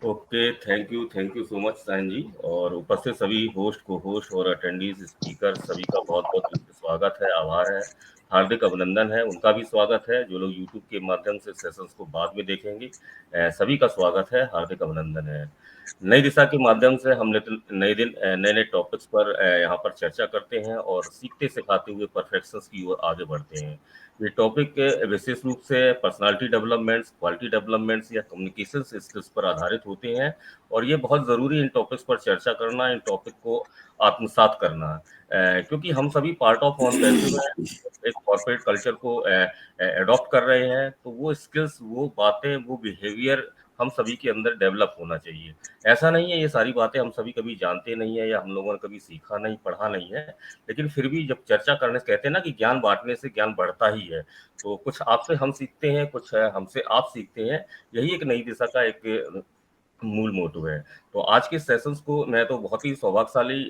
Okay, thank you so much Sayan ji. और उपस्थित सभी होस्ट, को होस्ट और अटेंडीज, स्पीकर सभी का बहुत बहुत स्वागत है, आभार है, हार्दिक अभिनंदन है। उनका भी स्वागत है जो लोग यूट्यूब के माध्यम से सेशंस को बाद में देखेंगे, सभी का स्वागत है, हार्दिक अभिनंदन है। नई दिशा के माध्यम से हम नए दिन नए नए टॉपिक्स पर यहाँ पर चर्चा करते हैं और सीखते सिखाते हुए परफेक्शंस की ओर आगे बढ़ते हैं। ये टॉपिक विशेष रूप से पर्सनालिटी डेवलपमेंट्स, क्वालिटी डेवलपमेंट्स या कम्युनिकेशन स्किल्स पर आधारित होते हैं और ये बहुत ज़रूरी इन टॉपिक्स पर चर्चा करना, इन टॉपिक को आत्मसात करना, क्योंकि हम सभी पार्ट ऑफ ऑन पैसिव हैं, एक कॉर्पोरेट कल्चर को एडॉप्ट कर रहे हैं, तो वो स्किल्स, वो बातें, वो बिहेवियर हम सभी के अंदर डेवलप होना चाहिए। ऐसा नहीं है ये सारी बातें हम सभी कभी जानते नहीं है या हम लोगों ने कभी सीखा नहीं, पढ़ा नहीं है, लेकिन फिर भी जब चर्चा करने से कहते हैं ना कि ज्ञान बांटने से ज्ञान बढ़ता ही है, तो कुछ आपसे हम सीखते हैं, कुछ हमसे आप सीखते हैं। यही एक नई दिशा का एक मूल मोटो है। तो आज के सेशंस को मैं तो बहुत ही सौभाग्यशाली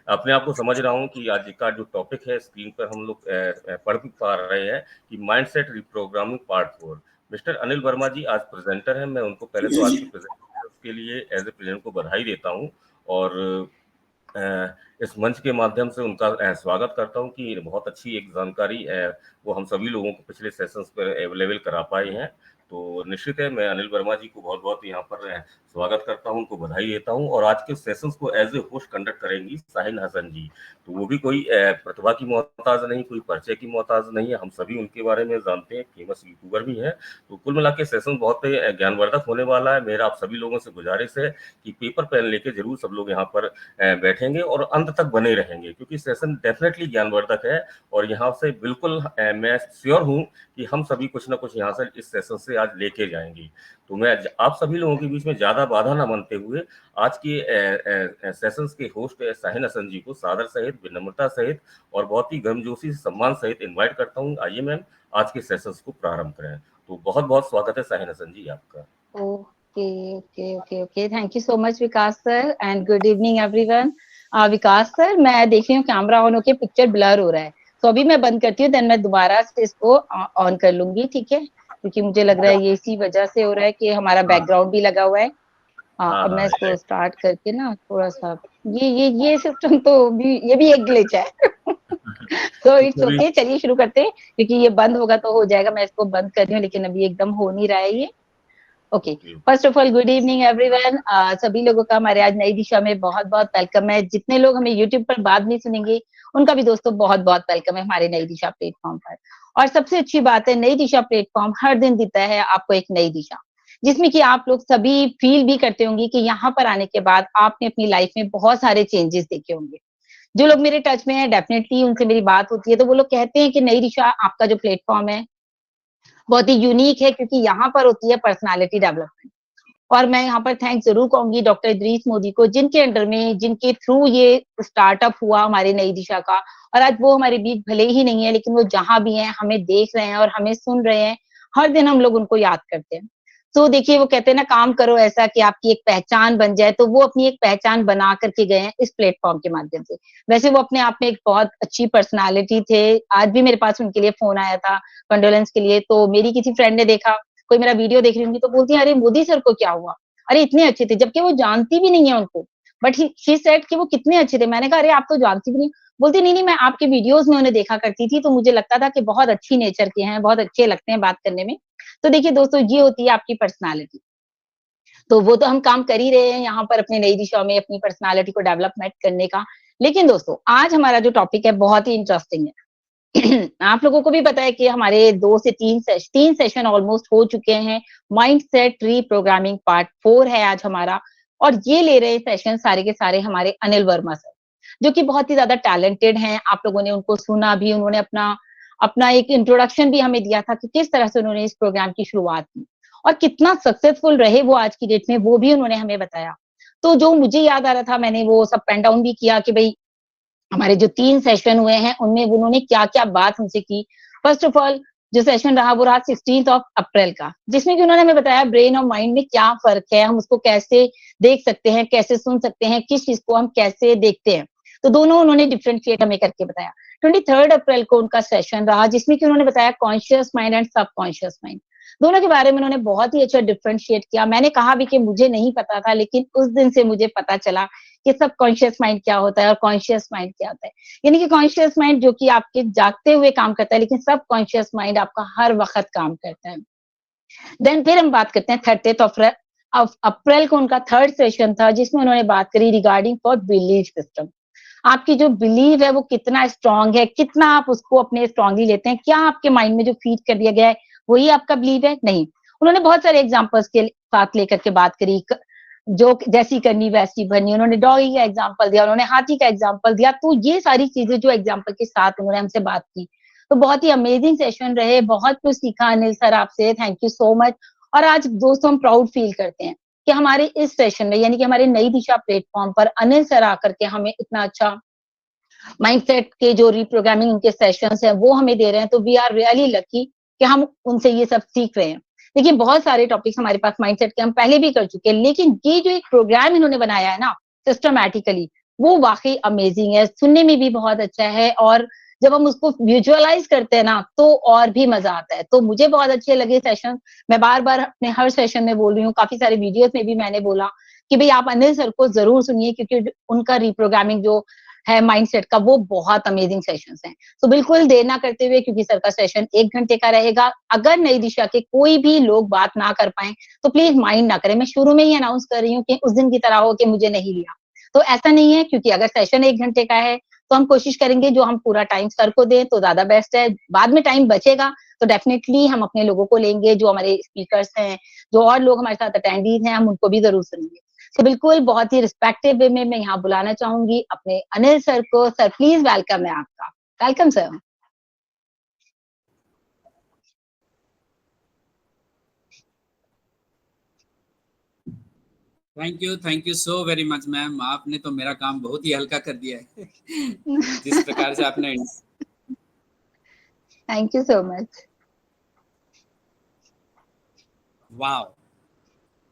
अपने आप को समझ रहा हूँ कि आज का जो टॉपिक है स्क्रीन पर हम लोग पढ़ भी पा रहे हैं कि mindset reprogramming part 4। Mister Anil Verma ji आज प्रेजेंटर हैं। मैं उनको पहले तो आज के प्रेजेंटेशन के लिए एज ए प्रेजेंट को बधाई देता हूँ और इस मंच के माध्यम से उनका स्वागत करता हूं कि बहुत अच्छी एक जानकारी वो हम सभी लोगों को पिछले सेशंस पर अवेलेबल करा पाए हैं। तो निश्चित है मैं अनिल वर्मा जी को बहुत बहुत यहाँ पर स्वागत करता हूं, उनको बधाई देता हूं। और आज के सेशंस को एज ए होस्ट कंडक्ट करेंगी शाहीन हसन जी। तो वो भी कोई प्रतिभा की मोहताज नहीं, कोई परिचय की मोहताज नहीं है, हम सभी उनके बारे में जानते हैं, फेमस यूट्यूबर भी हैं। तो कुल मिला के सेशन बहुत ज्ञानवर्धक होने वाला है। मेरा आप सभी लोगों से गुजारिश है कि पेपर पेन लेके जरूर सब लोग यहाँ पर बैठेंगे और अंत तक बने रहेंगे, क्योंकि सेशन डेफिनेटली ज्ञानवर्धक है। और यहाँ से बिल्कुल मैं श्योर हूँ कि हम सभी कुछ ना कुछ यहाँ से इस सेशन से आज लेके जाएंगे। तो मैं आप सभी लोगों के बीच में ज्यादा बाधा ना बनते हुए आज के सेशंस के होस्ट शाहीन हसन जी को सादर सहित, विनम्रता सहित और बहुत ही गर्मजोशी से सम्मान सहित इन्वाइट करता हूँ। आइए मैम आज के सेशंस को प्रारंभ करें। तो बहुत बहुत स्वागत है शाहीन हसन जी आपका। Okay, thank you so much Vikas sir and good evening everyone. Vikas sir, मैं देख रही हूँ कैमरा ऑन होके पिक्चर ब्लर हो रहा है, तो अभी मैं बंद करती हूँ, देन मैं दोबारा से इसको ऑन कर लूंगी, ठीक है? क्योंकि मुझे लग रहा है ये इसी वजह से हो रहा है कि हमारा बैकग्राउंड भी लगा हुआ है। अब मैं इसको स्टार्ट करके ना थोड़ा सा ये सिस्टम तो भी, ये भी एक ग्लिच है। तो इट्स ओके, चलिए शुरू करते हैं, क्योंकि ये बंद होगा तो हो जाएगा। मैं इसको बंद कर रही हूँ, लेकिन अभी एकदम हो नहीं रहा है ये। Okay, first of all good evening everyone. सभी लोगों का हमारे आज नई दिशा में बहुत बहुत वेलकम है। जितने लोग हमें यूट्यूब पर बाद में सुनेंगे उनका भी दोस्तों बहुत बहुत वेलकम है हमारे नई दिशा प्लेटफॉर्म पर। और सबसे अच्छी बात है, नई दिशा प्लेटफॉर्म हर दिन देता है आपको एक नई दिशा, जिसमें कि आप लोग सभी फील भी करते होंगे कि यहाँ पर आने के बाद आपने अपनी लाइफ में बहुत सारे चेंजेस देखे होंगे। जो लोग मेरे टच में है, डेफिनेटली उनसे मेरी बात होती है तो वो लोग कहते हैं कि नई दिशा आपका जो प्लेटफॉर्म है बहुत ही यूनिक है, क्योंकि यहाँ पर होती है पर्सनालिटी डेवलपमेंट। और मैं यहाँ पर थैंक्स जरूर कहूंगी डॉक्टर इदरीस मोदी को, जिनके अंडर में, जिनके थ्रू ये स्टार्टअप हुआ हमारी नई दिशा का। और आज वो हमारे बीच भले ही नहीं है, लेकिन वो जहां भी हैं हमें देख रहे हैं और हमें सुन रहे हैं। हर दिन हम लोग उनको याद करते हैं। तो देखिए, वो कहते हैं ना, काम करो ऐसा कि आपकी एक पहचान बन जाए, तो वो अपनी एक पहचान बना करके गए हैं इस प्लेटफॉर्म के माध्यम से। वैसे वो अपने आप में एक बहुत अच्छी पर्सनालिटी थे। आज भी मेरे पास उनके लिए फोन आया था कंडोलेंस के लिए, तो मेरी किसी फ्रेंड ने देखा, कोई मेरा वीडियो देख रही होंगी तो बोलती है, अरे मोदी सर को क्या हुआ? अरे इतने अच्छे थे, जबकि वो जानती भी नहीं है उनको। बट शी सेड कि वो कितने अच्छे थे। मैंने कहा, अरे आप तो जानती भी नहीं। बोलती, नहीं मैं आपके वीडियोस में उन्हें देखा करती थी, तो मुझे लगता था कि बहुत अच्छी नेचर के हैं, बहुत अच्छे लगते हैं बात करने में। तो देखिए दोस्तों, ये होती है आपकी पर्सनालिटी। तो वो तो हम काम कर ही रहे हैं यहाँ पर अपनी नई दिशा में, अपनी पर्सनालिटी को डेवलपमेंट करने का। लेकिन दोस्तों, आज हमारा जो टॉपिक है बहुत ही इंटरेस्टिंग है। आप लोगों को भी पता है कि हमारे 2 से 3 सेशन ऑलमोस्ट हो चुके हैं। माइंडसेट रीप्रोग्रामिंग पार्ट 4 है आज हमारा। और ये ले रहे सेशन सारे के सारे हमारे अनिल वर्मा सर, जो कि बहुत ही ज्यादा टैलेंटेड हैं। आप लोगों ने उनको सुना भी, उन्होंने अपना अपना एक इंट्रोडक्शन भी हमें दिया था कि किस तरह से उन्होंने इस प्रोग्राम की शुरुआत की और कितना सक्सेसफुल रहे वो आज की डेट में, वो भी उन्होंने हमें बताया। तो जो मुझे याद आ रहा था, मैंने वो सब पेन डाउन भी किया कि भाई हमारे जो 3 सेशन हुए हैं उनमें उन्होंने क्या क्या बात हमसे की। फर्स्ट ऑफ ऑल, जो सेशन रहा वो रहा 16 अप्रैल का, जिसमें कि उन्होंने हमें बताया ब्रेन और माइंड में क्या फर्क है, हम उसको कैसे देख सकते हैं, कैसे सुन सकते हैं, किस चीज को हम कैसे देखते हैं। तो दोनों उन्होंने डिफरेंशिएट हमें करके बताया। 23 अप्रैल को उनका सेशन रहा, जिसमें कि उन्होंने बताया conscious mind and subconscious mind. दोनों के बारे में उन्होंने बहुत ही अच्छा डिफरेंशिएट किया। मैंने कहा भी कि मुझे नहीं पता था, लेकिन उस दिन से मुझे पता चला कि सब कॉन्शियस माइंड क्या होता है और कॉन्शियस माइंड क्या होता है। यानी कि कॉन्शियस माइंड जो कि आपके जागते हुए काम करता है, लेकिन सब कॉन्शियस माइंड आपका हर वक़्त काम करता है। देन फिर हम बात करते हैं 30th ऑफ अप्रैल को उनका थर्ड सेशन था, जिसमें उन्होंने बात करी रिगार्डिंग फॉर बिलीफ सिस्टम। आपकी जो बिलीव है वो कितना स्ट्रांग है, कितना आप उसको अपने स्ट्रांगली लेते हैं, क्या आपके माइंड में जो फीड कर दिया गया है वही आपका बिलीव है? नहीं। उन्होंने बहुत सारे एग्जांपल्स के साथ लेकर के बात करी, जो जैसी करनी वैसी भरनी, उन्होंने डॉगी का एग्जांपल दिया, उन्होंने हाथी का एग्जांपल दिया। तो ये सारी चीजें जो एग्जांपल के साथ उन्होंने हमसे बात की, तो बहुत ही अमेजिंग सेशन रहे, बहुत कुछ सीखा अनिल सर आपसे, थैंक यू सो मच। और आज दोस्तों हम प्राउड फील करते हैं कि हमारे इस सेशन में, यानी कि हमारे नई दिशा प्लेटफॉर्म पर अनिल सर आकर के हमें इतना अच्छा माइंडसेट के जो रिप्रोग्रामिंग उनके सेशंस हैं वो हमें दे रहे हैं, तो वी आर रियली लकी कि हम उनसे ये सब सीख रहे हैं। देखिए बहुत सारे टॉपिक्स हमारे पास माइंडसेट के हम पहले भी कर चुके हैं, लेकिन ये जो एक प्रोग्राम इन्होंने बनाया है ना सिस्टमैटिकली, वो वाकई अमेजिंग है, सुनने में भी बहुत अच्छा है, और जब हम उसको विजुअलाइज करते हैं ना तो और भी मजा आता है। तो मुझे बहुत अच्छे लगे सेशन। मैं बार बार अपने हर सेशन में बोल रही हूँ, काफी सारे वीडियोस में भी मैंने बोला कि भाई आप अनिल सर को जरूर सुनिए, क्योंकि उनका रिप्रोग्रामिंग जो है माइंडसेट का वो बहुत अमेजिंग सेशंस हैं। तो बिल्कुल देर ना करते हुए, क्योंकि सर का सेशन 1 घंटे का रहेगा, अगर नई दिशा के कोई भी लोग बात ना कर पाए तो प्लीज माइंड ना करें। मैं शुरू में ही अनाउंस कर रही हूँ कि उस दिन की तरह हो कि मुझे नहीं लिया, तो ऐसा नहीं है, क्योंकि अगर सेशन 1 घंटे का है तो हम कोशिश करेंगे जो हम पूरा टाइम सर को दें तो ज्यादा बेस्ट है। बाद में टाइम बचेगा तो डेफिनेटली हम अपने लोगों को लेंगे, जो हमारे स्पीकर्स हैं, जो और लोग हमारे साथ अटेंडीज हैं, हम उनको भी जरूर सुनेंगे। तो बिल्कुल बहुत ही रिस्पेक्टिव वे में मैं यहाँ बुलाना चाहूंगी अपने अनिल सर को। सर प्लीज वेलकम है आपका। Welcome sir. Thank you so very much ma'am. आपने तो मेरा काम बहुत ही हल्का कर दिया है जिस प्रकार से आपने। Thank you so much. वाह,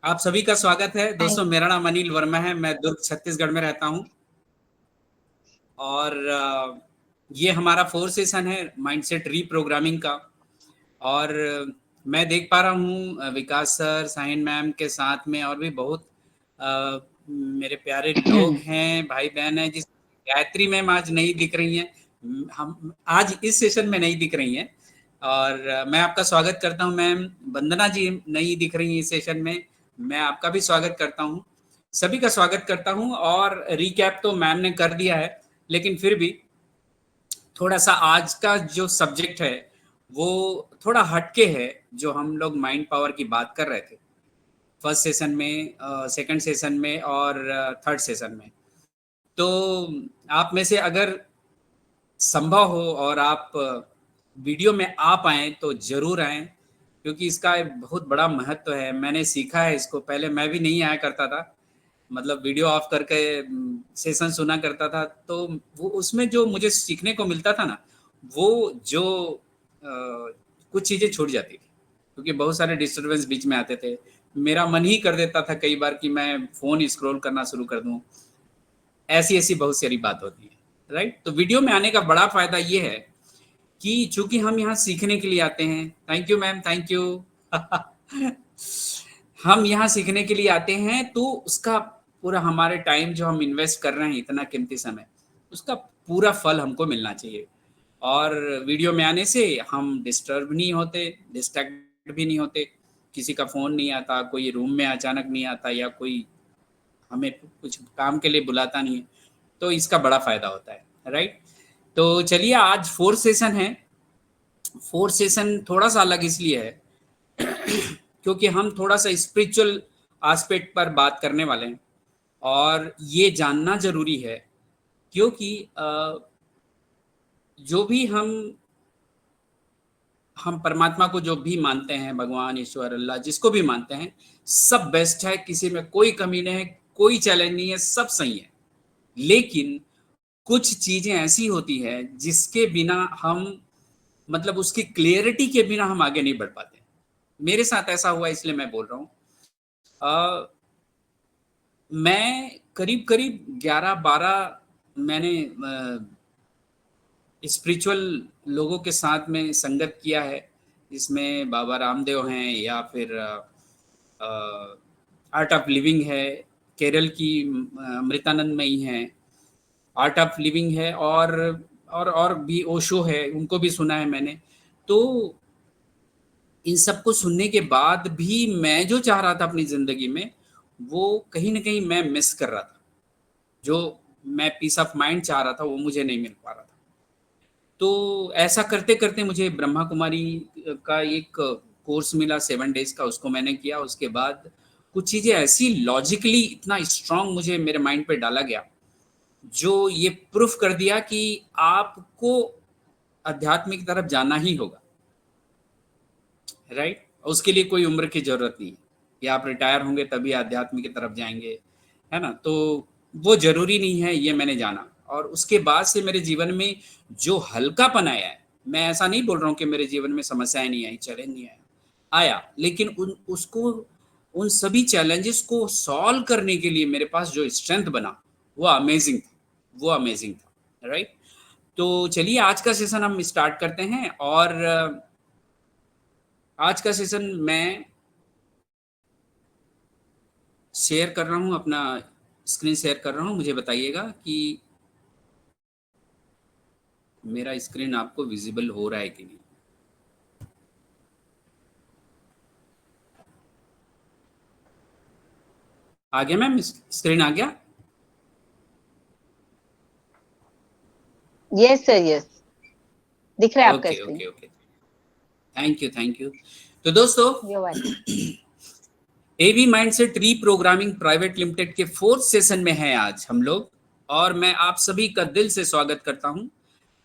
आप सभी का स्वागत है दोस्तों। मेरा नाम अनिल वर्मा है, मैं दुर्ग छत्तीसगढ़ में रहता हूँ, और ये हमारा 4th सेशन है माइंडसेट रीप्रोग्रामिंग का। और मैं देख पा रहा हूँ विकास सर, साहिन मैम के साथ में और भी बहुत मेरे प्यारे लोग हैं, भाई बहन हैं। जिस गायत्री मैम आज नहीं दिख रही हैं, हम आज इस सेशन में नहीं दिख रही हैं, और मैं आपका स्वागत करता हूं मैम। वंदना जी नहीं दिख रही हैं इस सेशन में, मैं आपका भी स्वागत करता हूं, सभी का स्वागत करता हूं। और रिकैप तो मैम ने कर दिया है, लेकिन फिर भी थोड़ा सा आज का जो सब्जेक्ट है वो थोड़ा हटके है, जो हम लोग माइंड पावर की बात कर रहे थे फर्स्ट सेशन में, सेकंड सेशन में और थर्ड सेशन में। तो आप में से अगर संभव हो और आप वीडियो में आ पाएँ तो ज़रूर आएँ, क्योंकि इसका एक बहुत बड़ा महत्व है। मैंने सीखा है इसको, पहले मैं भी नहीं आया करता था, मतलब वीडियो ऑफ करके सेशन सुना करता था, तो वो उसमें जो मुझे सीखने को मिलता था ना, वो जो कुछ चीज़ें छूट जाती थी, क्योंकि बहुत सारे डिस्टर्बेंस बीच में आते थे। मेरा मन ही कर देता था कई बार कि मैं फ़ोन स्क्रॉल करना शुरू कर दूँ, ऐसी-ऐसी बहुत सारी बात होती है, राइट? तो वीडियो में आने का बड़ा फ़ायदा ये है कि चूँकि हम यहाँ सीखने के लिए आते हैं। Thank you ma'am, thank you. हम यहाँ सीखने के लिए आते हैं, तो उसका पूरा हमारे टाइम जो हम इन्वेस्ट कर रहे हैं, इतना कीमती समय, उसका पूरा फल हमको मिलना चाहिए। और वीडियो में आने से हम डिस्टर्ब नहीं होते, डिस्ट्रैक्ट भी नहीं होते, किसी का फ़ोन नहीं आता, कोई रूम में अचानक नहीं आता, या कोई हमें कुछ काम के लिए बुलाता नहीं है, तो इसका बड़ा फ़ायदा होता है, राइट? तो चलिए, आज 4th सेशन है। 4th सेशन थोड़ा सा अलग इसलिए है क्योंकि हम थोड़ा सा स्पिरिचुअल एस्पेक्ट पर बात करने वाले हैं, और ये जानना ज़रूरी है, क्योंकि जो भी हम परमात्मा को जो भी मानते हैं, भगवान, ईश्वर, अल्लाह, जिसको भी मानते हैं, सब बेस्ट है, किसी में कोई कमी नहीं है, कोई चैलेंज नहीं है, सब सही है। लेकिन कुछ चीज़ें ऐसी होती है जिसके बिना हम, मतलब उसकी क्लियरिटी के बिना हम आगे नहीं बढ़ पाते। मेरे साथ ऐसा हुआ, इसलिए मैं बोल रहा हूँ। मैं करीब 11-12 मैंने स्पिरिचुअल लोगों के साथ में संगत किया है, इसमें बाबा रामदेव हैं या फिर आर्ट ऑफ लिविंग है, केरल की अमृतानंदमयी हैं, आर्ट ऑफ लिविंग है, और भी ओशो है, उनको भी सुना है मैंने। तो इन सबको सुनने के बाद भी मैं जो चाह रहा था अपनी जिंदगी में, वो कहीं ना कहीं मैं मिस कर रहा था। जो मैं पीस ऑफ माइंड चाह रहा था वो मुझे नहीं मिल पा रहा था। तो ऐसा करते करते मुझे ब्रह्मा कुमारी का एक कोर्स मिला 7 डेज का, उसको मैंने किया। उसके बाद कुछ चीज़ें ऐसी लॉजिकली इतना स्ट्रांग मुझे मेरे माइंड पे डाला गया, जो ये प्रूफ कर दिया कि आपको अध्यात्म की तरफ जाना ही होगा, राइट। उसके लिए कोई उम्र की जरूरत नहीं है कि आप रिटायर होंगे तभी आध्यात्म की तरफ जाएंगे, है ना। तो वो जरूरी नहीं है, ये मैंने जाना। और उसके बाद से मेरे जीवन में जो हल्कापन आया है, मैं ऐसा नहीं बोल रहा हूँ कि मेरे जीवन में समस्याएं नहीं आई, चैलेंज नहीं आया, लेकिन उन सभी चैलेंजेस को सॉल्व करने के लिए मेरे पास जो स्ट्रेंथ बना, वो अमेजिंग था, राइट। तो चलिए आज का सेशन हम स्टार्ट करते हैं। और आज का सेशन मैं शेयर कर रहा हूं, अपना स्क्रीन शेयर कर रहा हूं। मुझे बताइएगा कि मेरा स्क्रीन आपको विजिबल हो रहा है कि नहीं। आ गया मैम, स्क्रीन आ गया? यस सर, यस दिख रहा है आपका okay screen. Okay okay, thank you. तो दोस्तों, एवी माइंडसेट रीप्रोग्रामिंग प्राइवेट लिमिटेड के 4th सेशन में हैं आज हम लोग, और मैं आप सभी का दिल से स्वागत करता हूं।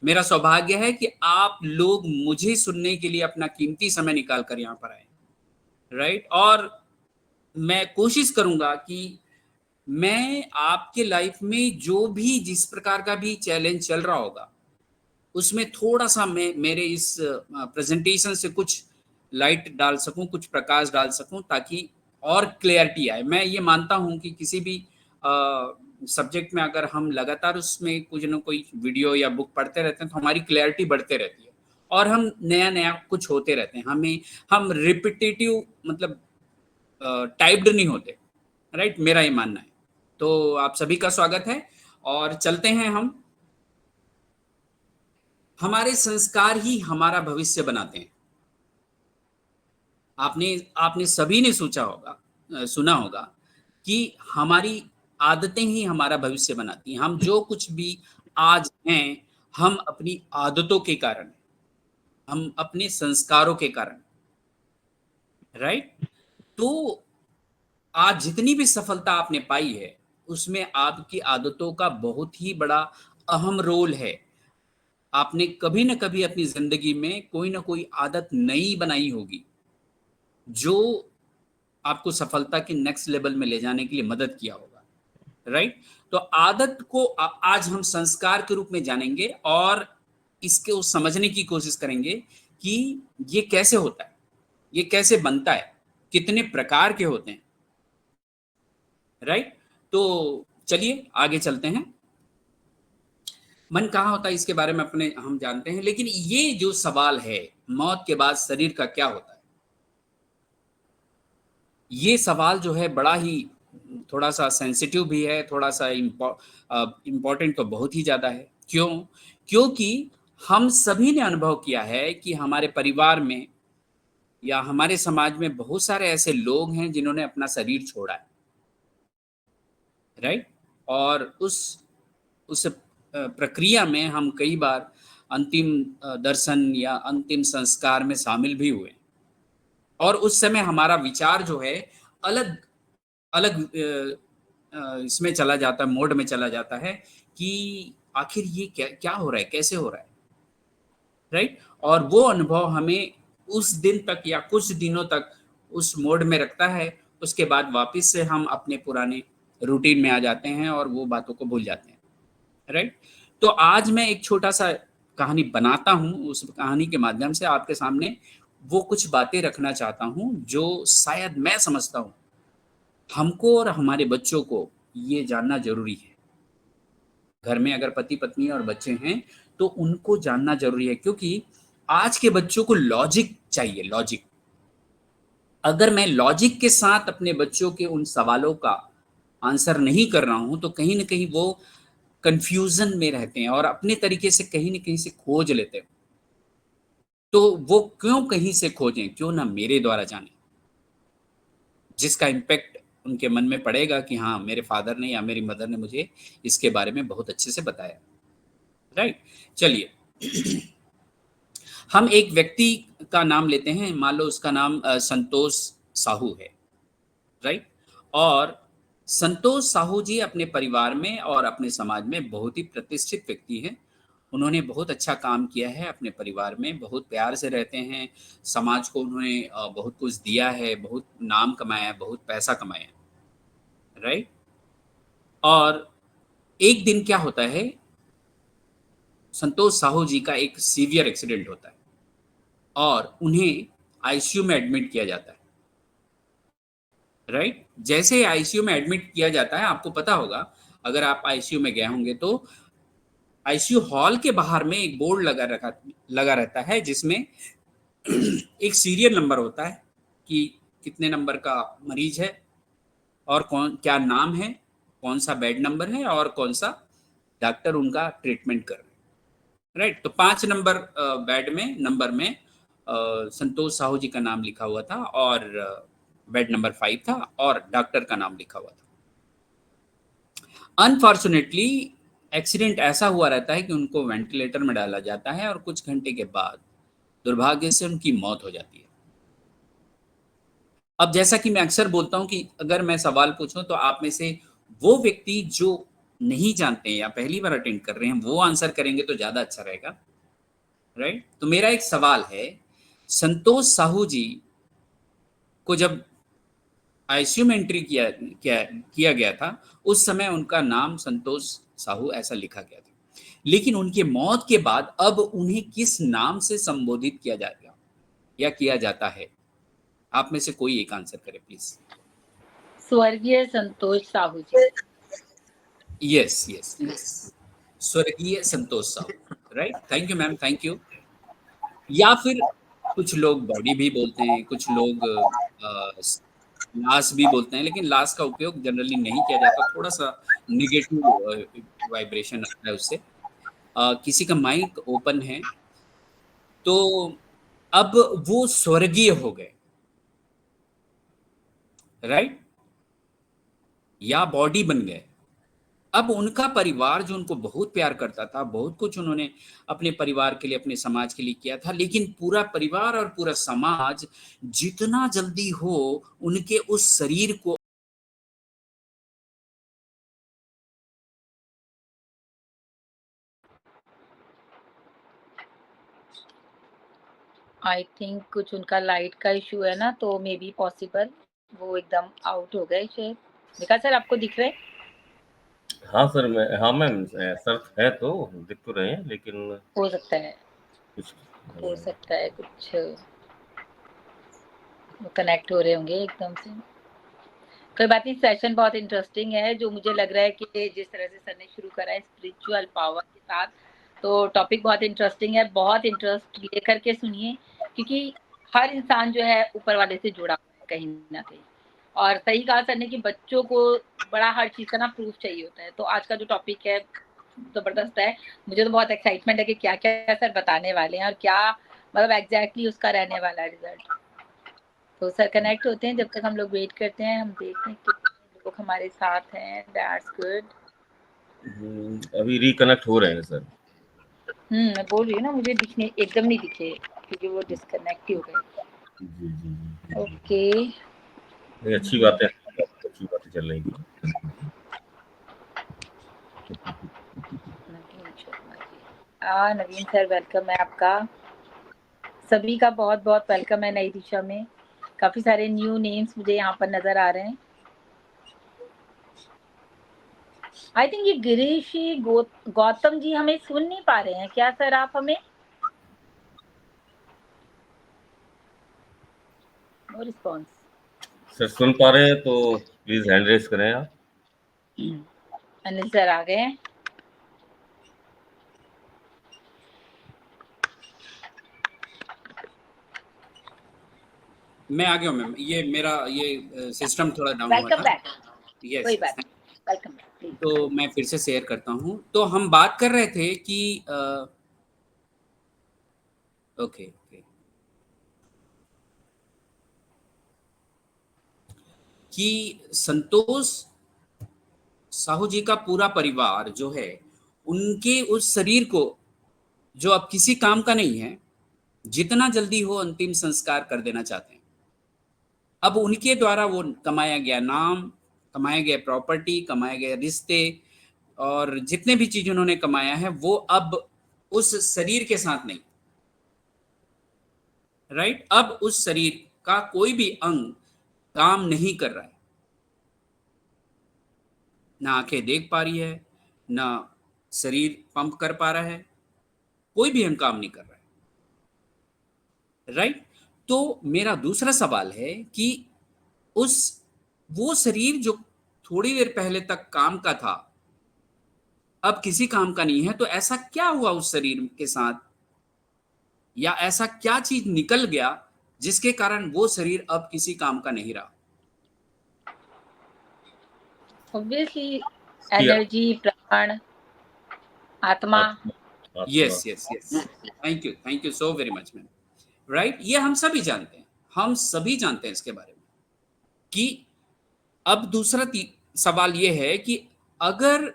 मेरा सौभाग्य है कि आप लोग मुझे सुनने के लिए अपना कीमती समय निकाल कर यहाँ पर आए, राइट। और मैं कोशिश करूंगा कि मैं आपके लाइफ में जो भी जिस प्रकार का भी चैलेंज चल रहा होगा, उसमें थोड़ा सा मैं मेरे इस प्रेजेंटेशन से कुछ लाइट डाल सकूं, कुछ प्रकाश डाल सकूं, ताकि और क्लैरिटी आए। मैं ये मानता हूं कि किसी भी सब्जेक्ट में अगर हम लगातार उसमें कुछ न कोई वीडियो या बुक पढ़ते रहते हैं तो हमारी क्लैरिटी बढ़ते रहती है और हम नया कुछ होते रहते हैं। हम रिपीटेटिव मतलब टाइप्ड नहीं होते, राइट। मेरा ये मानना है। तो आप सभी का स्वागत है और चलते हैं हम। हमारे संस्कार ही हमारा भविष्य बनाते हैं। आपने सभी ने सुना होगा कि हमारी आदतें ही हमारा भविष्य बनाती हैं। हम जो कुछ भी आज हैं, हम अपनी आदतों के कारण, हम अपने संस्कारों के कारण, राइट। तो आज जितनी भी सफलता आपने पाई है, उसमें आपकी आदतों का बहुत ही बड़ा अहम रोल है। आपने कभी ना कभी अपनी जिंदगी में कोई ना कोई आदत नई बनाई होगी, जो आपको सफलता के नेक्स्ट लेवल में ले जाने के लिए मदद किया होगा, राइट। तो आदत को आज हम संस्कार के रूप में जानेंगे और इसको समझने की कोशिश करेंगे कि ये कैसे होता है, ये कैसे बनता है, कितने प्रकार के होते हैं, राइट। तो चलिए आगे चलते हैं। मन कहाँ होता है इसके बारे में हम जानते हैं, लेकिन ये जो सवाल है, मौत के बाद शरीर का क्या होता है, ये सवाल जो है बड़ा ही थोड़ा सा सेंसिटिव भी है, थोड़ा सा इम्पोर्टेंट तो बहुत ही ज्यादा है। क्यों? क्योंकि हम सभी ने अनुभव किया है कि हमारे परिवार में या हमारे समाज में बहुत सारे ऐसे लोग हैं जिन्होंने अपना शरीर छोड़ा है, राइट। और उस प्रक्रिया में हम कई बार अंतिम दर्शन या अंतिम संस्कार में शामिल भी हुए, और उस समय हमारा विचार जो है अलग अलग इसमें चला जाता है, मोड में चला जाता है कि आखिर ये क्या हो रहा है, कैसे हो रहा है, राइट। और वो अनुभव हमें उस दिन तक या कुछ दिनों तक उस मोड में रखता है। उसके बाद वापस से हम अपने पुराने रूटीन में आ जाते हैं और वो बातों को भूल जाते हैं, राइट। तो आज मैं एक छोटा सा कहानी बनाता हूं, उस कहानी के माध्यम से आपके सामने वो कुछ बातें रखना चाहता हूं जो शायद मैं समझता हूं हमको और हमारे बच्चों को ये जानना जरूरी है। घर में अगर पति पत्नी और बच्चे हैं तो उनको जानना जरूरी है, क्योंकि आज के बच्चों को लॉजिक चाहिए, लॉजिक। अगर मैं लॉजिक के साथ अपने बच्चों के उन सवालों का आंसर नहीं कर रहा हूं तो कहीं ना कहीं वो कंफ्यूजन में रहते हैं और अपने तरीके से कहीं ना कहीं से खोज लेते हैं। तो वो क्यों कहीं से खोजें, क्यों ना मेरे द्वारा जाने, जिसका इम्पैक्ट उनके मन में पड़ेगा कि हाँ, मेरे फादर ने या मेरी मदर ने मुझे इसके बारे में बहुत अच्छे से बताया। राइट, चलिए हम एक व्यक्ति का नाम लेते हैं, मान लो उसका नाम संतोष साहू है। राइट, और संतोष साहू जी अपने परिवार में और अपने समाज में बहुत ही प्रतिष्ठित व्यक्ति हैं। उन्होंने बहुत अच्छा काम किया है, अपने परिवार में बहुत प्यार से रहते हैं, समाज को उन्होंने बहुत कुछ दिया है, बहुत नाम कमाया है, बहुत पैसा कमाया है। राइट, और एक दिन क्या होता है, संतोष साहू जी का एक सीवियर एक्सीडेंट होता है और उन्हें आईसीयू में एडमिट किया जाता है। राइट, जैसे आईसीयू में एडमिट किया जाता है, आपको पता होगा अगर आप आईसीयू में गए होंगे तो आईसीयू हॉल के बाहर में एक बोर्ड लगा रहता है जिसमें एक सीरियल नंबर होता है कि कितने नंबर का मरीज है और कौन क्या नाम है, कौन सा बेड नंबर है और कौन सा डॉक्टर उनका ट्रीटमेंट कर रहे हैं। राइट, तो 5 नंबर बेड में नंबर में संतोष साहू जी का नाम लिखा हुआ था और बेड नंबर 5 था और डॉक्टर का नाम लिखा हुआ था। अनफॉर्चुनेटली एक्सीडेंट ऐसा हुआ रहता है कि उनको वेंटिलेटर में डाला जाता है और कुछ घंटे के बाद दुर्भाग्य से उनकी मौत हो जाती है। अब जैसा कि मैं अक्सर बोलता हूं कि अगर मैं सवाल पूछूं तो आप में से वो व्यक्ति जो नहीं जानते हैं या पहली बार अटेंड कर रहे हैं वो आंसर करेंगे तो ज्यादा अच्छा रहेगा। राइट, तो मेरा एक सवाल है, संतोष साहू जी को जब आईसीयू में एंट्री किया गया था उस समय उनका नाम संतोष साहू ऐसा लिखा गया था, लेकिन उनके मौत के बाद अब उन्हें किस नाम से संबोधित किया जाएगा या किया जाता है? आप में से कोई एक आंसर करे प्लीज। स्वर्गीय Santosh Sahu ji. Yes yes yes, स्वर्गीय Santosh Sahu. Right, thank you ma'am, thank you. या फिर कुछ लोग बॉडी भी बोलते हैं, कुछ लोग लाश भी बोलते हैं, लेकिन लाश का उपयोग जनरली नहीं किया जाता, थोड़ा सा निगेटिव वाइब्रेशन आता है उससे। किसी का माइक ओपन है तो अब वो स्वर्गीय हो गए। राइट, या बॉडी बन गए। अब उनका परिवार जो उनको बहुत प्यार करता था, बहुत कुछ उन्होंने अपने परिवार के लिए, अपने समाज के लिए किया था, लेकिन पूरा परिवार और पूरा समाज जितना जल्दी हो उनके उस शरीर को आई थिंक कुछ उनका लाइट का इशू है ना, तो मे बी पॉसिबल वो एकदम आउट हो गए शायद। विकास सर आपको दिख रहे हैं? हाँ मैम, सर है तो दिख तो रहे हैं, लेकिन हो सकता है, कुछ हो सकता है कुछ कनेक्ट हो रहे होंगे एकदम से। कोई बात नहीं, सेशन बहुत इंटरेस्टिंग है। जो मुझे लग रहा है कि जिस तरह से सर ने शुरू करा है स्पिरिचुअल पावर के साथ, तो टॉपिक बहुत इंटरेस्टिंग है। बहुत इंटरेस्ट लेकर के सुनिए, क्योंकि हर इंसान जो है ऊपर वाले से जुड़ा हुआ है कहीं ना कहीं। और सही कहा सर ने कि बच्चों को बड़ा हर चीज का ना प्रूफ चाहिए होता है। तो आज का जो टॉपिक है जबरदस्त है। मुझे तो बहुत एक्साइटमेंट है कि क्या क्या सर बताने वाले हैं और क्या मतलब एग्जैक्टली उसका रहने वाला है रिजल्ट। तो सर कनेक्ट होते हैं, जब तक हम लोग वेट करते हैं। हम देखते हैं कितने लोग हमारे साथ हैं। That's good. अभी रिकनेक्ट हो रहे हैं सर। मैं बोल रही हूँ ना, मुझे दिखने एकदम नहीं दिखे क्योंकि वो डिस्कनेक्ट ही हो गए। जी जी जी, ओके, ये अच्छी बातें चल रही थी। नवीन शर्मा जी, नवीन सर वेलकम है आपका। सभी का बहुत बहुत वेलकम है नई दिशा में। काफी सारे न्यू नेम्स मुझे यहाँ पर नजर आ रहे हैं। आई थिंक ये गिरीश गौतम जी हमें सुन नहीं पा रहे हैं क्या सर? आप हमें नो रिस्पॉन्स। सर सुन पा रहे हैं तो प्लीज हैंड रेस करें आप। अनिल सर आ गए। 。 . 。 . 。 . . . . . . . . 。 . 。 . 。 . 。 . 。 . 。 . 。 . 。 . 。 . 。 . 。 . 。 . 。 . 。 . 。 . 。 . 。 . 。 . 。 . 。 . 。 . 。 . मैं आ गया हूँ मैम, ये मेरा ये सिस्टम थोड़ा डाउन हुआ वेलकम था। बैक। यस कोई यस, बात नहीं, वेलकम बैक प्लीज। तो मैं फिर से शेयर करता हूँ। तो हम बात कर रहे थे कि ओके ओके, कि संतोष साहू जी का पूरा परिवार जो है, उनके उस शरीर को जो अब किसी काम का नहीं है, जितना जल्दी हो अंतिम संस्कार कर देना चाहते हैं। अब उनके द्वारा वो कमाया गया नाम, कमाया गया प्रॉपर्टी, कमाया गया रिश्ते और जितने भी चीज उन्होंने कमाया है, वो अब उस शरीर के साथ नहीं। राइट, अब उस शरीर का कोई भी अंग काम नहीं कर रहा है। ना आंखें देख पा रही है, ना शरीर पंप कर पा रहा है, कोई भी अंग काम नहीं कर रहा है। राइट, तो मेरा दूसरा सवाल है कि उस वो शरीर जो थोड़ी देर पहले तक काम का था, अब किसी काम का नहीं है, तो ऐसा क्या हुआ उस शरीर के साथ, या ऐसा क्या चीज निकल गया जिसके कारण वो शरीर अब किसी काम का नहीं रहा? ऑब्वियसली एनर्जी, प्राण, आत्मा। Yes yes yes, thank you so very much ma'am. Right, ये हम सभी जानते हैं, हम सभी जानते हैं इसके बारे में। कि अब दूसरा सवाल ये है कि अगर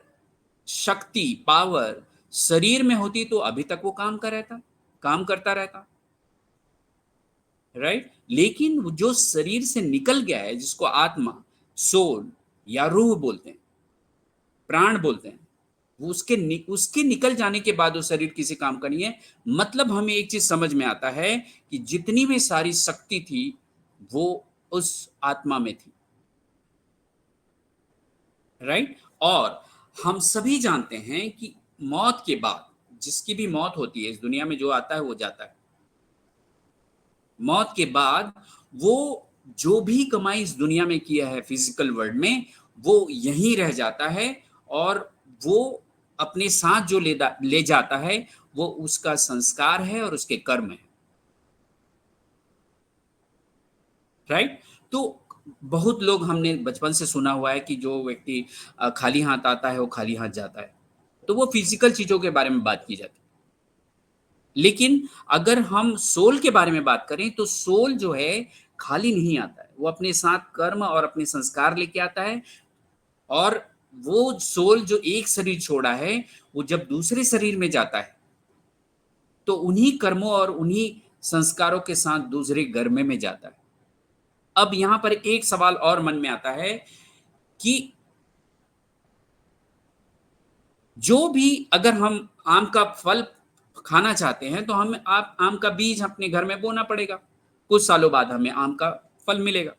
शक्ति, पावर शरीर में होती तो अभी तक वो काम करता रहता। राइट, लेकिन जो शरीर से निकल गया है, जिसको आत्मा, सोल या रूह बोलते हैं, प्राण बोलते हैं, वो उसके निकल जाने के बाद वो शरीर किसी काम का नहीं है। मतलब हमें एक चीज समझ में आता है कि जितनी भी सारी शक्ति थी वो उस आत्मा में थी। राइट, और हम सभी जानते हैं कि मौत के बाद, जिसकी भी मौत होती है इस दुनिया में, जो आता है वो जाता है। मौत के बाद वो जो भी कमाई इस दुनिया में किया है फिजिकल वर्ल्ड में, वो यहीं रह जाता है, और वो अपने साथ जो ले जाता है वो उसका संस्कार है और उसके कर्म है। राइट, तो बहुत लोग, हमने बचपन से सुना हुआ है कि जो व्यक्ति खाली हाथ आता है वो खाली हाथ जाता है, तो वो फिजिकल चीजों के बारे में बात की जाती है। लेकिन अगर हम सोल के बारे में बात करें तो सोल जो है खाली नहीं आता है, वो अपने साथ कर्म और अपने संस्कार लेके आता है। और वो सोल जो एक शरीर छोड़ा है, वो जब दूसरे शरीर में जाता है तो उन्हीं कर्मों और उन्हीं संस्कारों के साथ दूसरे गर्मे में जाता है। अब यहां पर एक सवाल और मन में आता है कि जो भी, अगर हम आम का फल खाना चाहते हैं तो हमें आम का बीज अपने घर में बोना पड़ेगा, कुछ सालों बाद हमें आम का फल मिलेगा।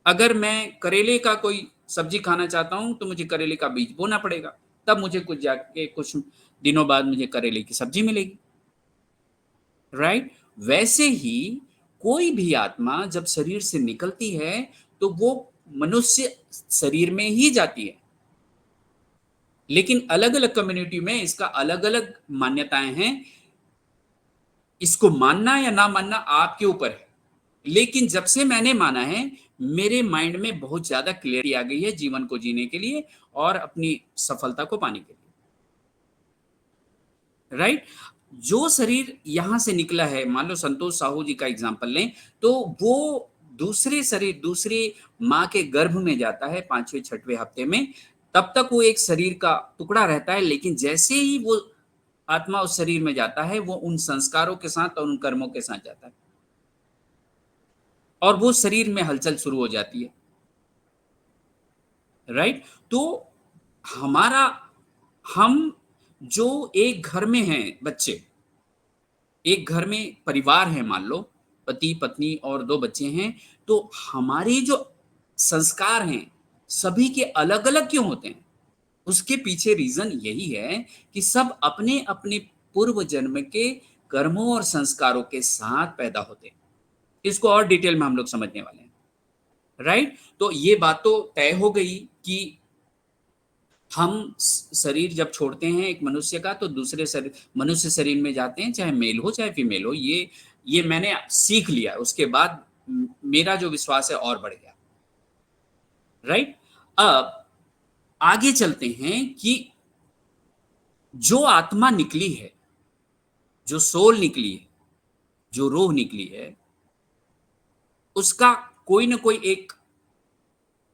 अगर मैं करेले का कोई सब्जी खाना चाहता हूं तो मुझे करेले का बीज बोना पड़ेगा, तब मुझे कुछ दिनों बाद मुझे करेले की सब्जी मिलेगी। राइट, वैसे ही कोई भी आत्मा जब शरीर से निकलती है तो वो मनुष्य शरीर में ही जाती है। लेकिन अलग अलग कम्युनिटी में इसका अलग अलग मान्यताएं हैं। इसको मानना या ना मानना आपके ऊपर है, लेकिन जब से मैंने माना है, मेरे माइंड में बहुत ज्यादा क्लियरिटी आ गई है जीवन को जीने के लिए और अपनी सफलता को पाने के लिए। राइट, जो शरीर यहां से निकला है, मान लो संतोष साहू जी का एग्जांपल लें, तो वो दूसरे शरीर, दूसरे माँ के गर्भ में जाता है 5वें 6वें हफ्ते में, तब तक वो एक शरीर का टुकड़ा रहता है। लेकिन जैसे ही वो आत्मा उस शरीर में जाता है, वो उन संस्कारों के साथ और उन कर्मों के साथ जाता है, और वो शरीर में हलचल शुरू हो जाती है। राइट, तो हमारा, हम जो एक घर में हैं बच्चे, एक घर में परिवार है, मान लो पति पत्नी और 2 बच्चे हैं, तो हमारे जो संस्कार हैं सभी के अलग अलग क्यों होते हैं? उसके पीछे रीजन यही है कि सब अपने अपने पूर्व जन्म के कर्मों और संस्कारों के साथ पैदा होते हैं। इसको और डिटेल में हम लोग समझने वाले हैं। राइट, तो ये बात तो तय हो गई कि हम शरीर जब छोड़ते हैं एक मनुष्य का, तो दूसरे शरीर, मनुष्य शरीर में जाते हैं, चाहे मेल हो चाहे फीमेल हो। ये मैंने सीख लिया, उसके बाद मेरा जो विश्वास है और बढ़ गया। राइट, अब आगे चलते हैं कि जो आत्मा निकली है, जो सोल निकली है, जो रूह निकली है, उसका कोई ना कोई एक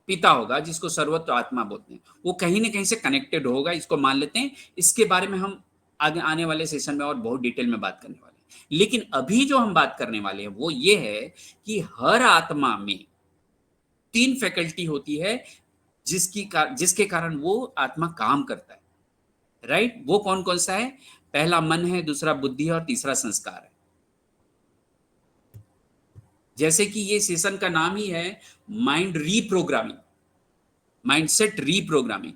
पिता होगा जिसको सर्वोत्तम आत्मा बोलते हैं। वो कहीं ना कहीं से कनेक्टेड होगा, इसको मान लेते हैं। इसके बारे में हम आगे आने वाले सेशन में और बहुत डिटेल में बात करने वाले हैं। लेकिन अभी जो हम बात करने वाले हैं वो ये है कि हर आत्मा में 3 फैकल्टी होती है जिसके कारण वो आत्मा काम करता है। राइट, वो कौन कौन सा है? पहला मन है, दूसरा बुद्धि है और तीसरा संस्कार है। जैसे कि ये सेशन का नाम ही है माइंड रीप्रोग्रामिंग, माइंडसेट रीप्रोग्रामिंग।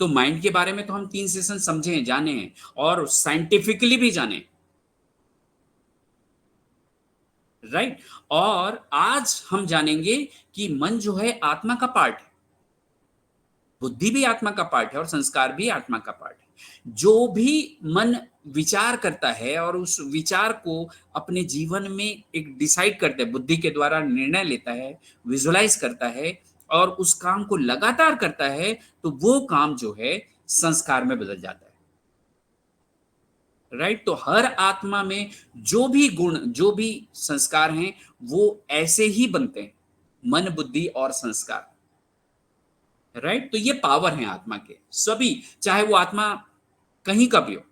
तो माइंड के बारे में तो हम 3 सेशन समझे हैं, जाने हैं और साइंटिफिकली भी जाने। राइट, और आज हम जानेंगे कि मन जो है आत्मा का पार्ट है, बुद्धि भी आत्मा का पार्ट है और संस्कार भी आत्मा का पार्ट है। जो भी मन विचार करता है और उस विचार को अपने जीवन में एक डिसाइड करता है, बुद्धि के द्वारा निर्णय लेता है, विजुलाइज करता है और उस काम को लगातार करता है, तो वो काम जो है संस्कार में बदल जाता है। राइट, तो हर आत्मा में जो भी गुण, जो भी संस्कार हैं, वो ऐसे ही बनते हैं, मन, बुद्धि और संस्कार। राइट, तो ये पावर है आत्मा के सभी, चाहे वो आत्मा कहीं का भी हो,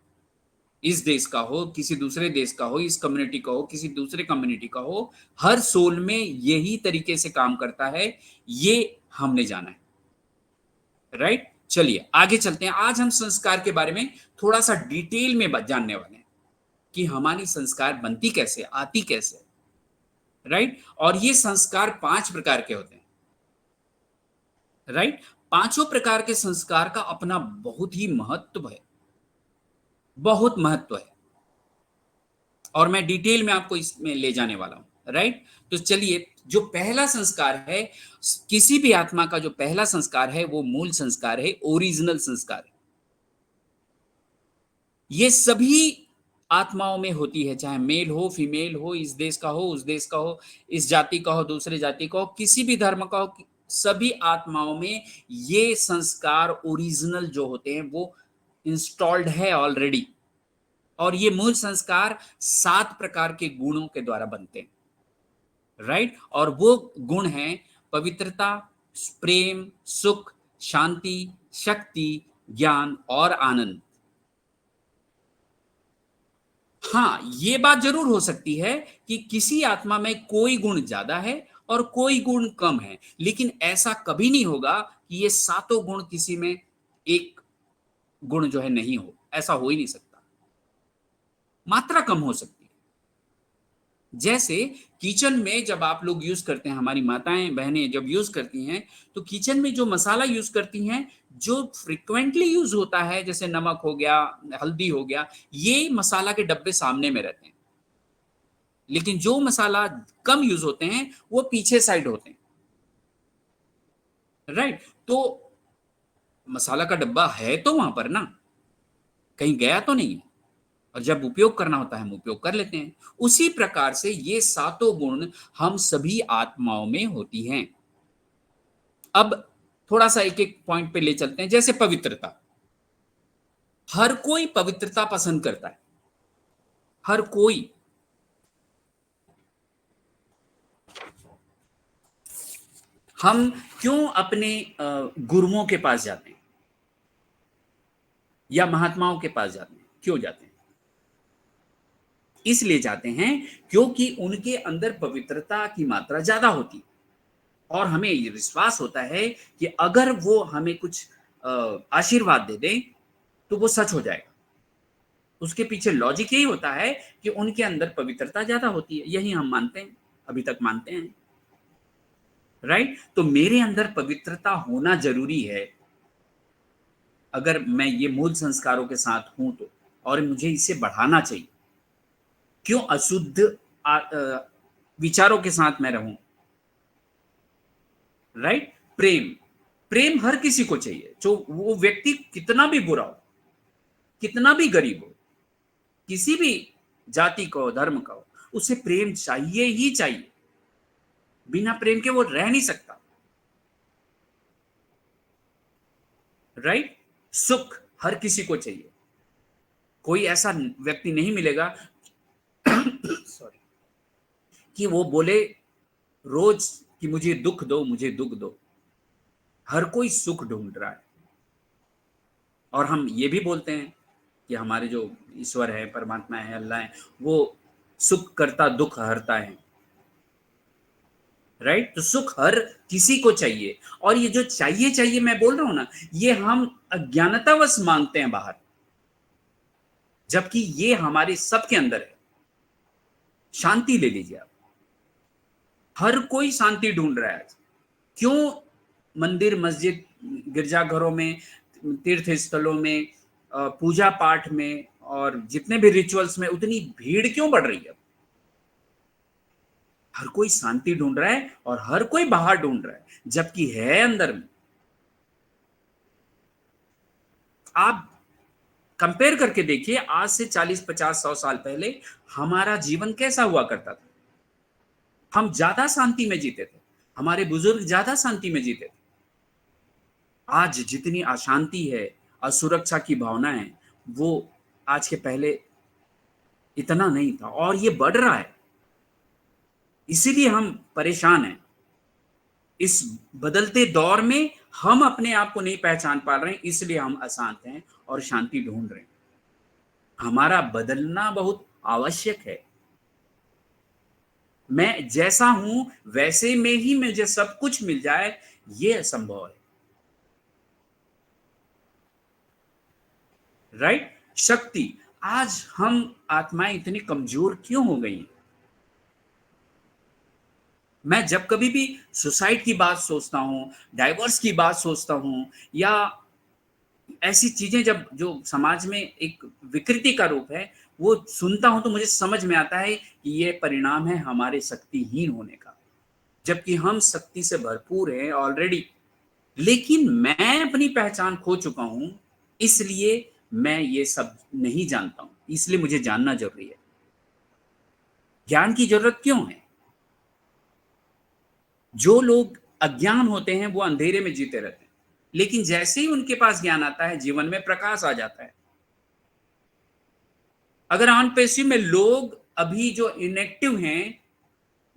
इस देश का हो, किसी दूसरे देश का हो, इस कम्युनिटी का हो, किसी दूसरे कम्युनिटी का हो, हर सोल में यही तरीके से काम करता है, ये हमने जाना है। राइट, चलिए आगे चलते हैं। आज हम संस्कार के बारे में थोड़ा सा डिटेल में जानने वाले हैं कि हमारी संस्कार बनती कैसे, आती कैसे। राइट, और ये संस्कार 5 प्रकार के होते हैं। राइट, 5 प्रकार के संस्कार का अपना बहुत ही महत्व है, बहुत महत्व है, और मैं डिटेल में आपको इसमें ले जाने वाला हूं। राइट, तो चलिए, जो पहला संस्कार है, किसी भी आत्मा का जो पहला संस्कार है वो मूल संस्कार है, ओरिजिनल संस्कार है। ये सभी आत्माओं में होती है, चाहे मेल हो, फीमेल हो, इस देश का हो, उस देश का हो, इस जाति का हो, दूसरे जाति का हो, किसी भी धर्म का हो, सभी आत्माओं में ये संस्कार ओरिजिनल जो होते हैं वो इंस्टॉल्ड है ऑलरेडी। और ये मूल संस्कार 7 प्रकार के गुणों के द्वारा बनते हैं। राइट, और वो गुण हैं पवित्रता, प्रेम, सुख, शांति, शक्ति, ज्ञान और आनंद। हाँ, ये बात जरूर हो सकती है कि किसी आत्मा में कोई गुण ज्यादा है और कोई गुण कम है, लेकिन ऐसा कभी नहीं होगा कि ये 7 गुण किसी में एक गुण जो है नहीं हो, ऐसा हो ही नहीं सकता। मात्रा कम हो सकती है। जैसे किचन में जब आप लोग यूज करते हैं, हमारी माताएं बहनें जब यूज करती हैं, तो किचन में जो मसाला यूज करती हैं, जो फ्रिक्वेंटली यूज होता है, जैसे नमक हो गया, हल्दी हो गया, ये मसाला के डब्बे सामने में रहते हैं। लेकिन जो मसाला कम यूज होते हैं वो पीछे साइड होते हैं। राइट, तो मसाला का डब्बा है तो वहां पर ना, कहीं गया तो नहीं है, और जब उपयोग करना होता है हम उपयोग कर लेते हैं। उसी प्रकार से ये 7 गुण हम सभी आत्माओं में होती हैं। अब थोड़ा सा एक एक पॉइंट पे ले चलते हैं। जैसे पवित्रता, हर कोई पवित्रता पसंद करता है, हर कोई। हम क्यों अपने गुरुओं के पास जाते हैं या महात्माओं के पास जाते हैं? क्यों जाते हैं? इसलिए जाते हैं क्योंकि उनके अंदर पवित्रता की मात्रा ज्यादा होती है, और हमें ये विश्वास होता है कि अगर वो हमें कुछ आशीर्वाद दे दें तो वो सच हो जाएगा। उसके पीछे लॉजिक यही होता है कि उनके अंदर पवित्रता ज्यादा होती है। यही हम मानते हैं, अभी तक मानते हैं। राइट, तो मेरे अंदर पवित्रता होना जरूरी है अगर मैं ये मूल संस्कारों के साथ हूं तो, और मुझे इसे बढ़ाना चाहिए। क्यों अशुद्ध विचारों के साथ मैं रहूं? राइट, प्रेम, प्रेम हर किसी को चाहिए, जो वो व्यक्ति कितना भी बुरा हो, कितना भी गरीब हो, किसी भी जाति का हो, धर्म का हो, उसे प्रेम चाहिए ही चाहिए, बिना प्रेम के वो रह नहीं सकता। राइट? सुख हर किसी को चाहिए, कोई ऐसा व्यक्ति नहीं मिलेगा सॉरी, कि वो बोले रोज कि मुझे दुख दो, मुझे दुख दो। हर कोई सुख ढूंढ रहा है। और हम ये भी बोलते हैं कि हमारे जो ईश्वर है, परमात्मा है, अल्लाह है, वो सुख करता दुख हरता है। राइट? तो सुख हर किसी को चाहिए, और ये जो चाहिए चाहिए मैं बोल रहा हूं ना, ये हम अज्ञानतावश मांगते हैं बाहर, जबकि ये हमारे सबके अंदर है। शांति ले लीजिए आप, हर कोई शांति ढूंढ रहा है। क्यों मंदिर, मस्जिद, गिरजाघरों में, तीर्थ स्थलों में, पूजा पाठ में और जितने भी रिचुअल्स में उतनी भीड़ क्यों बढ़ रही है? हर कोई शांति ढूंढ रहा है और हर कोई बाहर ढूंढ रहा है, जबकि है अंदर में। आप कंपेयर करके देखिए, आज से 40, 50, 100 साल पहले हमारा जीवन कैसा हुआ करता था। हम ज्यादा शांति में जीते थे, हमारे बुजुर्ग ज्यादा शांति में जीते थे। आज जितनी अशांति है, असुरक्षा की भावना है, वो आज के पहले इतना नहीं था, और ये बढ़ रहा है। इसीलिए हम परेशान हैं। इस बदलते दौर में हम अपने आप को नहीं पहचान पा रहे हैं, इसलिए हम अशांत हैं और शांति ढूंढ रहे हैं। हमारा बदलना बहुत आवश्यक है। मैं जैसा हूं वैसे में ही मुझे सब कुछ मिल जाए, यह असंभव है। राइट? शक्ति, आज हम आत्माएं इतनी कमजोर क्यों हो गई हैं? मैं जब कभी भी सुसाइड की बात सोचता हूं, डाइवोर्स की बात सोचता हूं, या ऐसी चीजें जब जो समाज में एक विकृति का रूप है, वो सुनता हूं, तो मुझे समझ में आता है कि ये परिणाम है हमारे शक्तिहीन होने का, जबकि हम शक्ति से भरपूर हैं ऑलरेडी। लेकिन मैं अपनी पहचान खो चुका हूं, इसलिए मैं ये सब नहीं जानता हूं, इसलिए मुझे जानना जरूरी है। ज्ञान की जरूरत क्यों है? जो लोग अज्ञान होते हैं वो अंधेरे में जीते रहते हैं, लेकिन जैसे ही उनके पास ज्ञान आता है, जीवन में प्रकाश आ जाता है। अगर अनपेशिव में लोग अभी जो इनएक्टिव हैं,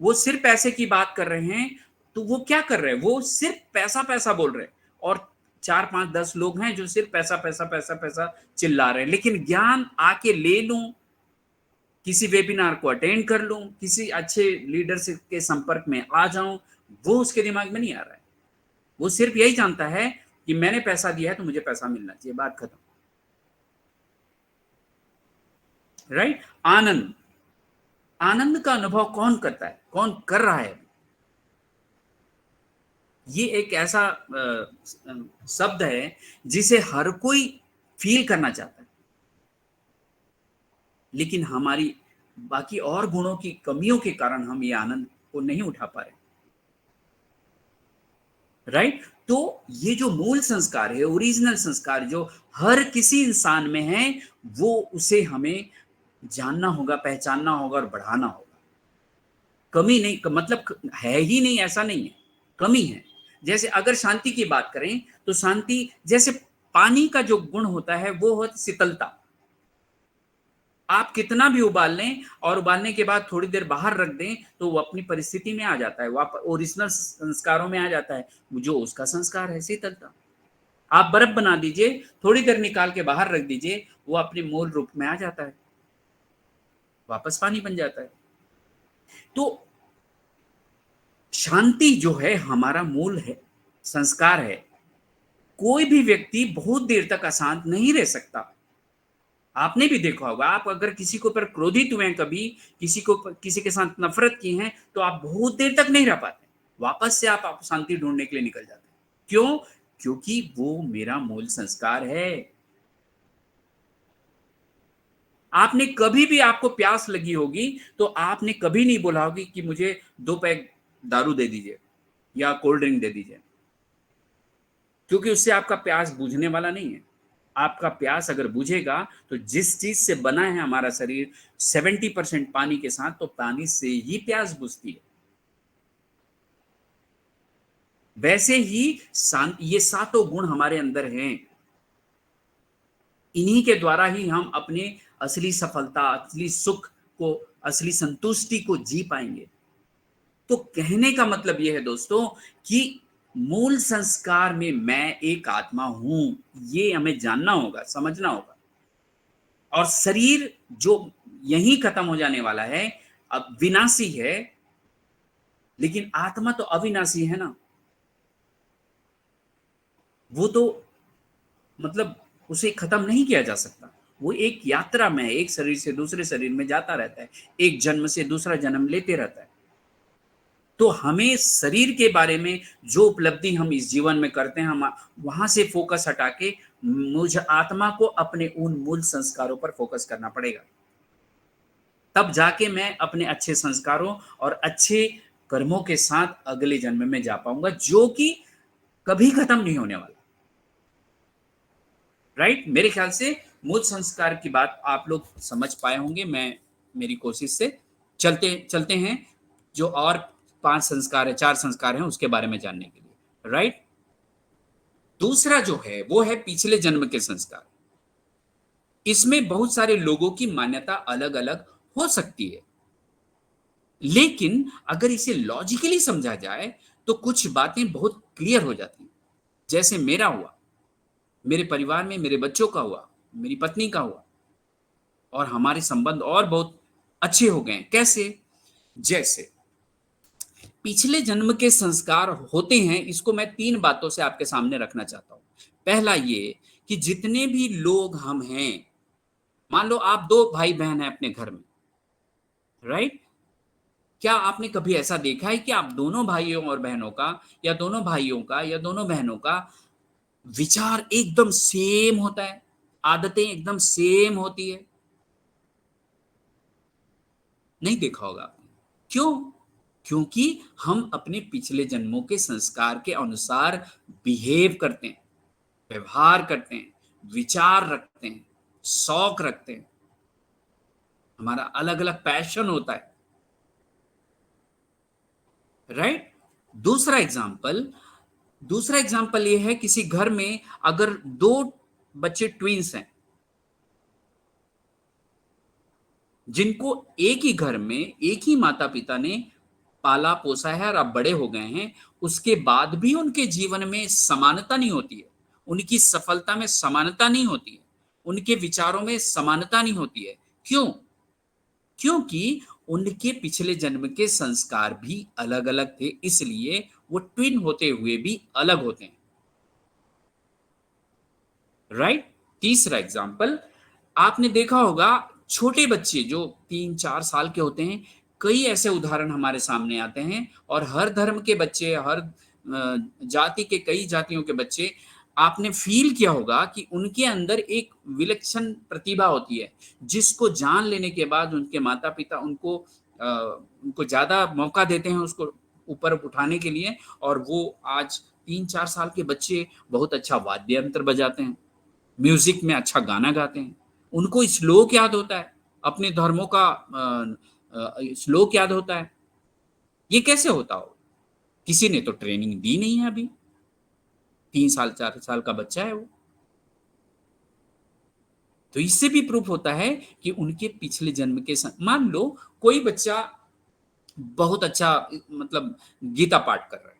वो सिर्फ पैसे की बात कर रहे हैं, तो वो क्या कर रहे हैं? वो सिर्फ पैसा पैसा बोल रहे हैं, और 4, 5, 10 लोग हैं जो सिर्फ पैसा पैसा पैसा पैसा चिल्ला रहे हैं। लेकिन ज्ञान आके ले लूं, किसी वेबिनार को अटेंड कर लूं, किसी अच्छे लीडरशिप के संपर्क में आ जाऊं, वो उसके दिमाग में नहीं आ रहा है। वो सिर्फ यही जानता है कि मैंने पैसा दिया है तो मुझे पैसा मिलना चाहिए, बात खत्म। राइट? आनंद, आनंद का अनुभव कौन करता है, कौन कर रहा है? ये एक ऐसा शब्द है जिसे हर कोई फील करना चाहता है, लेकिन हमारी बाकी और गुणों की कमियों के कारण हम ये आनंद को नहीं उठा पा रहे। राइट? तो ये जो मूल संस्कार है, ओरिजिनल संस्कार जो हर किसी इंसान में है, वो उसे हमें जानना होगा, पहचानना होगा और बढ़ाना होगा। कमी नहीं, मतलब है ही नहीं ऐसा नहीं है, कमी है। जैसे अगर शांति की बात करें तो शांति जैसे पानी का जो गुण होता है वो होता शीतलता। आप कितना भी उबाल लें और उबालने के बाद थोड़ी देर बाहर रख दें तो वो अपनी परिस्थिति में आ जाता है, वो ओरिजिनल संस्कारों में आ जाता है, जो उसका संस्कार है शीतलता। आप बर्फ बना दीजिए, थोड़ी देर निकाल के बाहर रख दीजिए, वो अपने मूल रूप में आ जाता है, वापस पानी बन जाता है। तो शांति जो है हमारा मूल है, संस्कार है। कोई भी व्यक्ति बहुत देर तक अशांत नहीं रह सकता। आपने भी देखा होगा, आप अगर किसी के ऊपर क्रोधित हुए हैं, कभी किसी के साथ नफरत की हैं, तो आप बहुत देर तक नहीं रह पाते, वापस से आप शांति ढूंढने के लिए निकल जाते हैं। क्यों? क्योंकि वो मेरा मूल संस्कार है। आपने कभी भी, आपको प्यास लगी होगी तो आपने कभी नहीं बोला होगी कि मुझे 2 पैक दारू दे दीजिए या कोल्ड ड्रिंक दे दीजिए, क्योंकि उससे आपका प्यास बुझने वाला नहीं है। आपका प्यास अगर बुझेगा तो जिस चीज से बना है हमारा शरीर 70% पानी के साथ, तो पानी से ही प्यास बुझती है। वैसे ही ये सातों गुण हमारे अंदर हैं। इन्हीं के द्वारा ही हम अपने असली सफलता, असली सुख को, असली संतुष्टि को जी पाएंगे। तो कहने का मतलब यह है दोस्तों कि मूल संस्कार में मैं एक आत्मा हूं, ये हमें जानना होगा, समझना होगा। और शरीर जो यहीं खत्म हो जाने वाला है, अब विनाशी है, लेकिन आत्मा तो अविनाशी है ना। वो तो मतलब उसे खत्म नहीं किया जा सकता। वो एक यात्रा में, एक शरीर से दूसरे शरीर में जाता रहता है, एक जन्म से दूसरा जन्म लेते रहता है। तो हमें शरीर के बारे में जो उपलब्धि हम इस जीवन में करते हैं, हम वहां से फोकस हटा के मुझ आत्मा को अपने उन मूल संस्कारों पर फोकस करना पड़ेगा। तब जाके मैं अपने अच्छे संस्कारों और अच्छे कर्मों के साथ अगले जन्म में जा पाऊंगा, जो कि कभी खत्म नहीं होने वाला। राइट? मेरे ख्याल से मूल संस्कार की बात आप लोग समझ पाए होंगे। मैं मेरी कोशिश से चलते हैं जो और 5 संस्कार है, 4 संस्कार हैं, उसके बारे में जानने के लिए। राइट? दूसरा जो है वो है पिछले जन्म के संस्कार। इसमें बहुत सारे लोगों की मान्यता अलग अलग हो सकती है, लेकिन अगर इसे लॉजिकली समझा जाए तो कुछ बातें बहुत क्लियर हो जाती हैं। जैसे मेरा हुआ, मेरे परिवार में मेरे बच्चों का हुआ, मेरी पत्नी का हुआ, और हमारे संबंध और बहुत अच्छे हो गए। कैसे? जैसे पिछले जन्म के संस्कार होते हैं, इसको मैं 3 बातों से आपके सामने रखना चाहता हूं। पहला ये कि जितने भी लोग हम हैं, मान लो आप 2 भाई बहन हैं अपने घर में, राइट? क्या आपने कभी ऐसा देखा है कि आप दोनों भाइयों और बहनों का, या दोनों भाइयों का या दोनों बहनों का विचार एकदम सेम होता है, आदतें एकदम सेम होती है? नहीं देखा होगा आपने। क्यों? क्योंकि हम अपने पिछले जन्मों के संस्कार के अनुसार बिहेव करते हैं, व्यवहार करते हैं, विचार रखते हैं, शौक रखते हैं, हमारा अलग अलग पैशन होता है। राइट? दूसरा एग्जाम्पल ये है, किसी घर में अगर 2 बच्चे ट्विंस हैं, जिनको एक ही घर में एक ही माता पिता ने पाला पोसा है और अब बड़े हो गए हैं, उसके बाद भी उनके जीवन में समानता नहीं होती है, उनकी सफलता में समानता नहीं होती है, उनके विचारों में समानता नहीं होती है। क्यों? क्योंकि उनके पिछले जन्म के संस्कार भी अलग अलग थे, इसलिए वो ट्विन होते हुए भी अलग होते हैं। राइट? तीसरा एग्जाम्पल, आपने देखा होगा छोटे बच्चे जो 3-4 साल के होते हैं, कई ऐसे उदाहरण हमारे सामने आते हैं, और हर धर्म के बच्चे, हर जाति के, कई जातियों के बच्चे, आपने फील किया होगा कि उनके अंदर एक विलक्षण प्रतिभा होती है, जिसको जान लेने के बाद उनके माता पिता उनको ज्यादा मौका देते हैं उसको ऊपर उठाने के लिए, और वो आज 3-4 साल के बच्चे बहुत अच्छा वाद्य यंत्र बजाते हैं, म्यूजिक में अच्छा गाना गाते हैं, उनको श्लोक याद होता है, अपने धर्मों का श्लोक याद होता है। ये कैसे होता हो? किसी ने तो ट्रेनिंग दी नहीं है। अभी 3 साल 4 साल का बच्चा है वो। तो इससे भी प्रूफ होता है कि उनके पिछले जन्म के मान लो कोई बच्चा बहुत अच्छा मतलब गीता पाठ कर रहा है,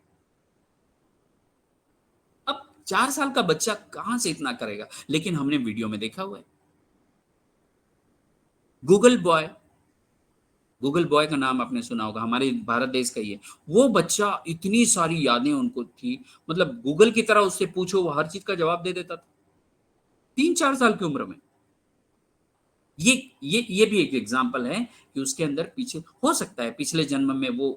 अब 4 साल का बच्चा कहां से इतना करेगा? लेकिन हमने वीडियो में देखा हुआ है। गूगल बॉय, गूगल बॉय का नाम आपने सुना होगा, हमारे भारत देश का ही है। वो बच्चा, इतनी सारी यादें उनको थी, मतलब गूगल की तरह उससे पूछो वो हर चीज का जवाब दे देता था 3-4 साल की उम्र में। ये भी एक एग्जाम्पल है कि उसके अंदर पीछे हो सकता है पिछले जन्म में वो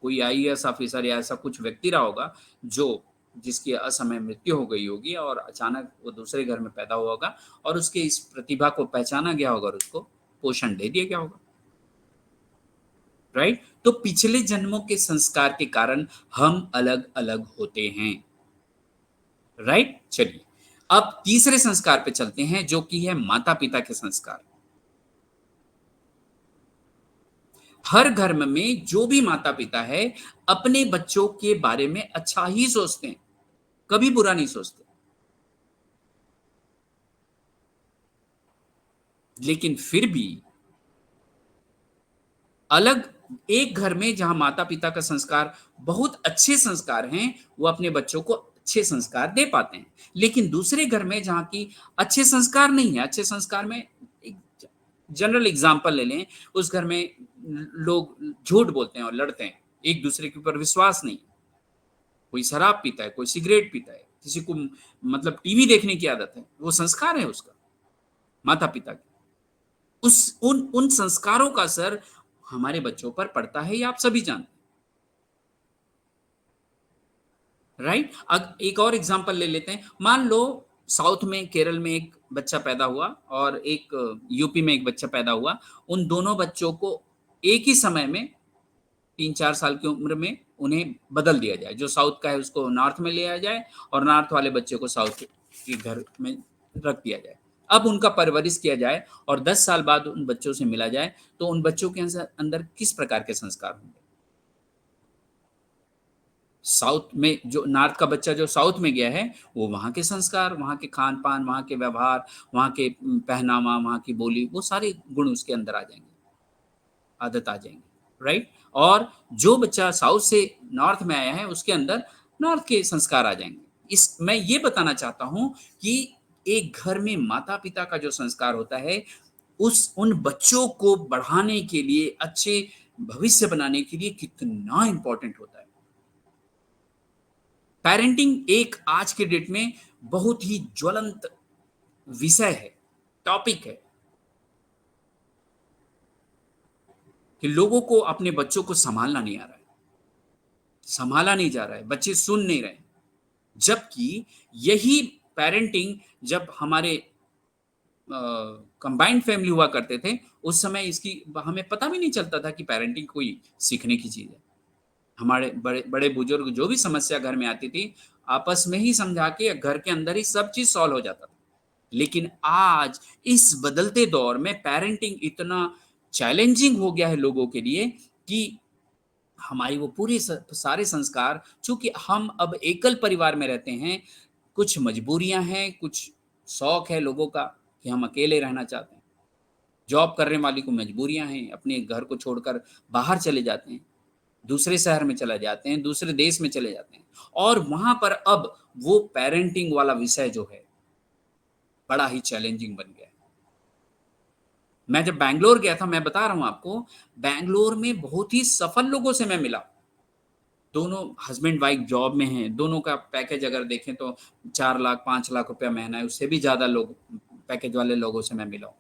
कोई आईएएस ऑफिसर या ऐसा कुछ व्यक्ति रहा होगा, जो जिसकी असमय मृत्यु हो गई होगी और अचानक वो दूसरे घर में पैदा हुआ होगा, और उसके इस प्रतिभा को पहचाना गया होगा और उसको पोषण दे दिया गया होगा। राइट? तो पिछले जन्मों के संस्कार के कारण हम अलग अलग होते हैं। राइट? चलिए अब तीसरे संस्कार पे चलते हैं, जो कि है माता पिता के संस्कार। हर घर में जो भी माता पिता है अपने बच्चों के बारे में अच्छा ही सोचते हैं, कभी बुरा नहीं सोचते। लेकिन फिर भी अलग एक घर में जहां माता पिता का संस्कार बहुत अच्छे संस्कार हैं, वो अपने बच्चों को अच्छे संस्कार दे पाते हैं। लेकिन दूसरे घर में जहां की अच्छे संस्कार नहीं है, अच्छे संस्कार में एक जनरल एग्जांपल ले लें, उस घर में लोग झूठ बोलते हैं और लड़ते हैं, एक दूसरे के ऊपर विश्वास नहीं, कोई शराब पीता है, कोई सिगरेट पीता है, किसी को मतलब टीवी देखने की आदत है, वो संस्कार है उसका, माता पिता की। उस उन उन संस्कारों का असर हमारे बच्चों पर पड़ता है, ये आप सभी जानते हैं, राइट। अब एक और एग्जांपल ले लेते हैं। मान लो साउथ में, केरल में एक बच्चा पैदा हुआ और एक यूपी में एक बच्चा पैदा हुआ। उन दोनों बच्चों को एक ही समय में 3-4 साल की उम्र में उन्हें बदल दिया जाए। जो साउथ का है उसको नॉर्थ में ले आया जाए और नॉर्थ वाले बच्चे को साउथ के घर में रख दिया जाए। अब उनका परवरिश किया जाए और 10 साल बाद उन बच्चों से मिला जाए, तो उन बच्चों के अंदर किस प्रकार के संस्कार होंगे? साउथ में जो नॉर्थ का बच्चा जो साउथ में गया है, वो वहाँ के संस्कार, वहाँ के खान-पान, वहाँ के व्यवहार, वहाँ के पहनावा, वहाँ की बोली, वो सारे गुण उसके अंदर आ जाएँगे, आदत आ जाएँगी, राइट? और जो बच्चा साउथ से नॉर्थ में आया है, उसके अंदर नॉर्थ के संस्कार आ जाएँगे। मैं ये बताना चाहता हूँ कि एक घर में माता-पिता का जो संस्कार होता है, उन बच्चों को बढ़ाने के लिए, अच्छे भविष्य बनाने के लिए कितना इम्पोर्टेंट होता है। पेरेंटिंग एक आज के डेट में बहुत ही ज्वलंत विषय है, टॉपिक है, कि लोगों को अपने बच्चों को संभालना नहीं आ रहा है, संभाला नहीं जा रहा है, बच्चे सुन नहीं रहे। जबकि यही पेरेंटिंग जब हमारे कंबाइंड फैमिली हुआ करते थे, उस समय इसकी हमें पता भी नहीं चलता था कि पेरेंटिंग कोई सीखने की चीज है। हमारे बड़े बड़े बुजुर्ग जो भी समस्या घर में आती थी, आपस में ही समझा के घर के अंदर ही सब चीज सॉल्व हो जाता था। लेकिन आज इस बदलते दौर में पेरेंटिंग इतना चैलेंजिंग हो गया है लोगों के लिए कि हमारी वो पूरे सारे संस्कार, चूंकि हम अब एकल परिवार में रहते हैं, कुछ मजबूरियां हैं, कुछ शौक है लोगों का कि हम अकेले रहना चाहते हैं। जॉब करने वाली को मजबूरियां हैं, अपने घर को छोड़कर बाहर चले जाते हैं, दूसरे शहर में चले जाते हैं, दूसरे देश में चले जाते हैं, और वहां पर अब वो पेरेंटिंग वाला विषय जो है बड़ा ही चैलेंजिंग बन गया है। मैं जब बैंगलोर गया था, मैं बता रहा हूं आपको, बैंगलोर में बहुत ही सफल लोगों से मैं मिला। दोनों हस्बैंड वाइफ जॉब में हैं, दोनों का पैकेज अगर देखें तो 4 लाख 5 लाख रुपया महीना है, उससे भी ज्यादा लोग पैकेज वाले लोगों से मैं मिला हूं।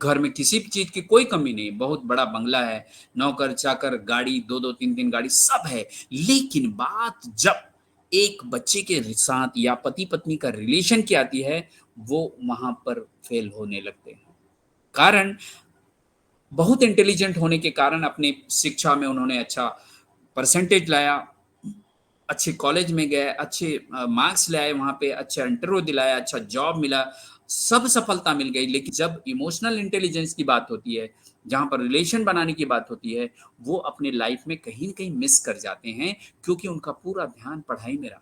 घर में किसी भी चीज की कोई कमी नहीं, बहुत बड़ा बंगला है, नौकर चाकर, गाड़ी, 2-2 3-3 गाड़ी सब है। लेकिन बात जब एक बच्चे के साथ या पति पत्नी का रिलेशन की आती है, वो वहां पर फेल होने लगते हैं। कारण बहुत इंटेलिजेंट होने के कारण अपनी शिक्षा में उन्होंने अच्छा परसेंटेज लाया, अच्छे कॉलेज में गए, अच्छे मार्क्स लाए, वहां पे अच्छा इंटरव्यू दिलाया, अच्छा जॉब मिला, सब सफलता मिल गई। लेकिन जब इमोशनल इंटेलिजेंस की बात होती है, जहां पर रिलेशन बनाने की बात होती है, वो अपने लाइफ में कहीं न कहीं मिस कर जाते हैं, क्योंकि उनका पूरा ध्यान पढ़ाई में रहा।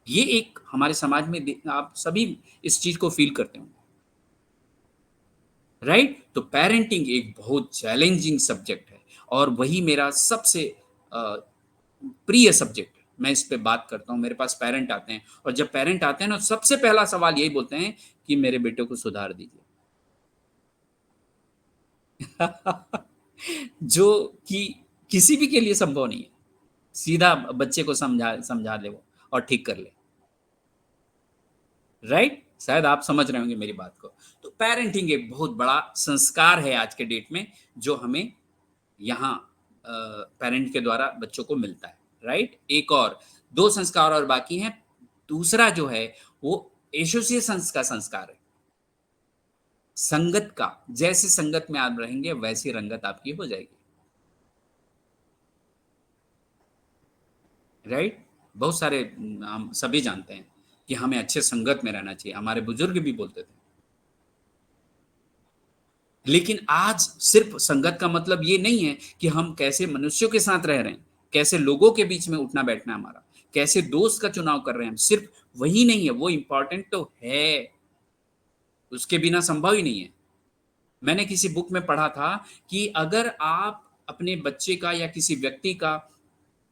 ये एक हमारे समाज में आप सभी इस चीज को फील करते हो, राइट? तो पेरेंटिंग एक बहुत चैलेंजिंग सब्जेक्ट है और वही मेरा सबसे प्रिय सब्जेक्ट है। मैं इस पे बात करता हूँ, मेरे पास पेरेंट आते हैं और जब पेरेंट आते हैं ना, सबसे पहला सवाल यही बोलते हैं कि मेरे बेटे को सुधार दीजिए। जो कि किसी भी के लिए संभव नहीं है। सीधा बच्चे को समझा समझा ले वो और ठीक कर ले, राइट? शायद आप समझ रहे होंगे मेरी बात को। तो पेरेंटिंग एक बहुत बड़ा संस्कार है आज के डेट में, जो हमें यहाँ पेरेंट के द्वारा बच्चों को मिलता है, राइट? एक और 2 संस्कार और बाकी हैं। दूसरा जो है वो एसोसिएशंस का संस्कार है, संगत का। जैसे संगत में आप रहेंगे वैसी रंगत आपकी हो जाएगी, राइट? बहुत सारे हम सभी जानते हैं कि हमें अच्छे संगत में रहना चाहिए, हमारे बुजुर्ग भी बोलते थे। लेकिन आज सिर्फ संगत का मतलब ये नहीं है कि हम कैसे मनुष्यों के साथ रह रहे हैं, कैसे लोगों के बीच में उठना बैठना हमारा, कैसे दोस्त का चुनाव कर रहे हैं, सिर्फ वही नहीं है, वो इंपॉर्टेंट तो है, उसके बिना संभव ही नहीं है। मैंने किसी बुक में पढ़ा था कि अगर आप अपने बच्चे का या किसी व्यक्ति का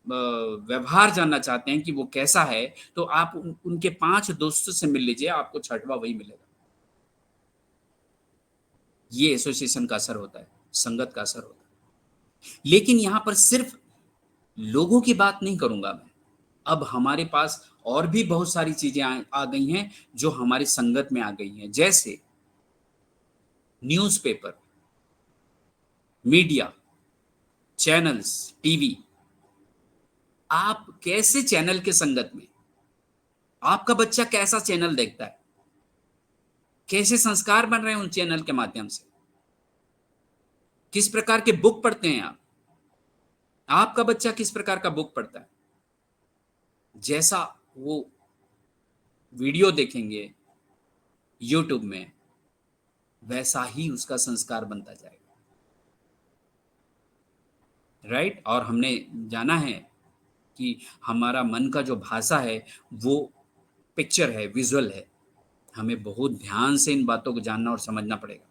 व्यवहार जानना चाहते हैं कि वो कैसा है, तो आप उनके 5 दोस्तों से मिल लीजिए, आपको छठवां वही मिलेगा। ये एसोसिएशन का असर होता है, संगत का असर होता है। लेकिन यहां पर सिर्फ लोगों की बात नहीं करूंगा मैं, अब हमारे पास और भी बहुत सारी चीजें आ गई हैं जो हमारी संगत में आ गई हैं, जैसे न्यूज़पेपर, मीडिया, चैनल्स, टीवी। आप कैसे चैनल के संगत में, आपका बच्चा कैसा चैनल देखता है, कैसे संस्कार बन रहे हैं उन चैनल के माध्यम से, किस प्रकार के बुक पढ़ते हैं आप, आपका बच्चा किस प्रकार का बुक पढ़ता है, जैसा वो वीडियो देखेंगे यूट्यूब में वैसा ही उसका संस्कार बनता जाएगा, राइट। और हमने जाना है कि हमारा मन का जो भाषा है वो पिक्चर है, विजुअल है। हमें बहुत ध्यान से इन बातों को जानना और समझना पड़ेगा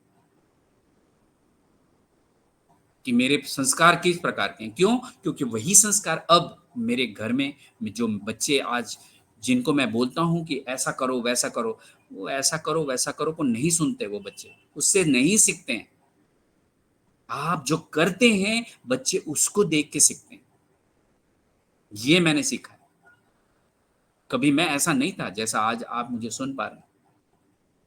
कि मेरे संस्कार किस प्रकार के हैं। क्यों? क्योंकि वही संस्कार अब मेरे घर में जो बच्चे आज जिनको मैं बोलता हूं कि ऐसा करो वैसा करो, वो ऐसा करो वैसा करो को नहीं सुनते, वो बच्चे उससे नहीं सीखते हैं। आप जो करते हैं बच्चे उसको देख के सीखते हैं, ये मैंने सीखा है। कभी मैं ऐसा नहीं था जैसा आज आप मुझे सुन पा रहे हैं।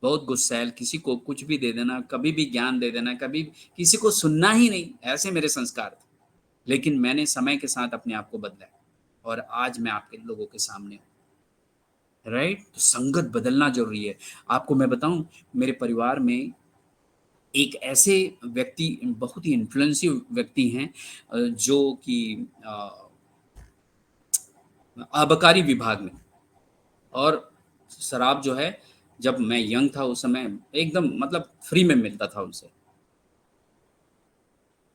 बहुत गुस्सैल, किसी को कुछ भी दे देना, कभी भी ज्ञान दे देना, कभी किसी को सुनना ही नहीं, ऐसे मेरे संस्कार थे। लेकिन मैंने समय के साथ अपने आप को बदला और आज मैं आपके लोगों के सामने हूँ, राइट। तो संगत बदलना जरूरी है। आपको मैं बताऊं, मेरे परिवार में एक ऐसे व्यक्ति, बहुत ही इन्फ्लुएंसिव व्यक्ति हैं, जो कि आबकारी विभाग में, और शराब जो है, जब मैं यंग था उस समय एकदम मतलब फ्री में मिलता था उनसे।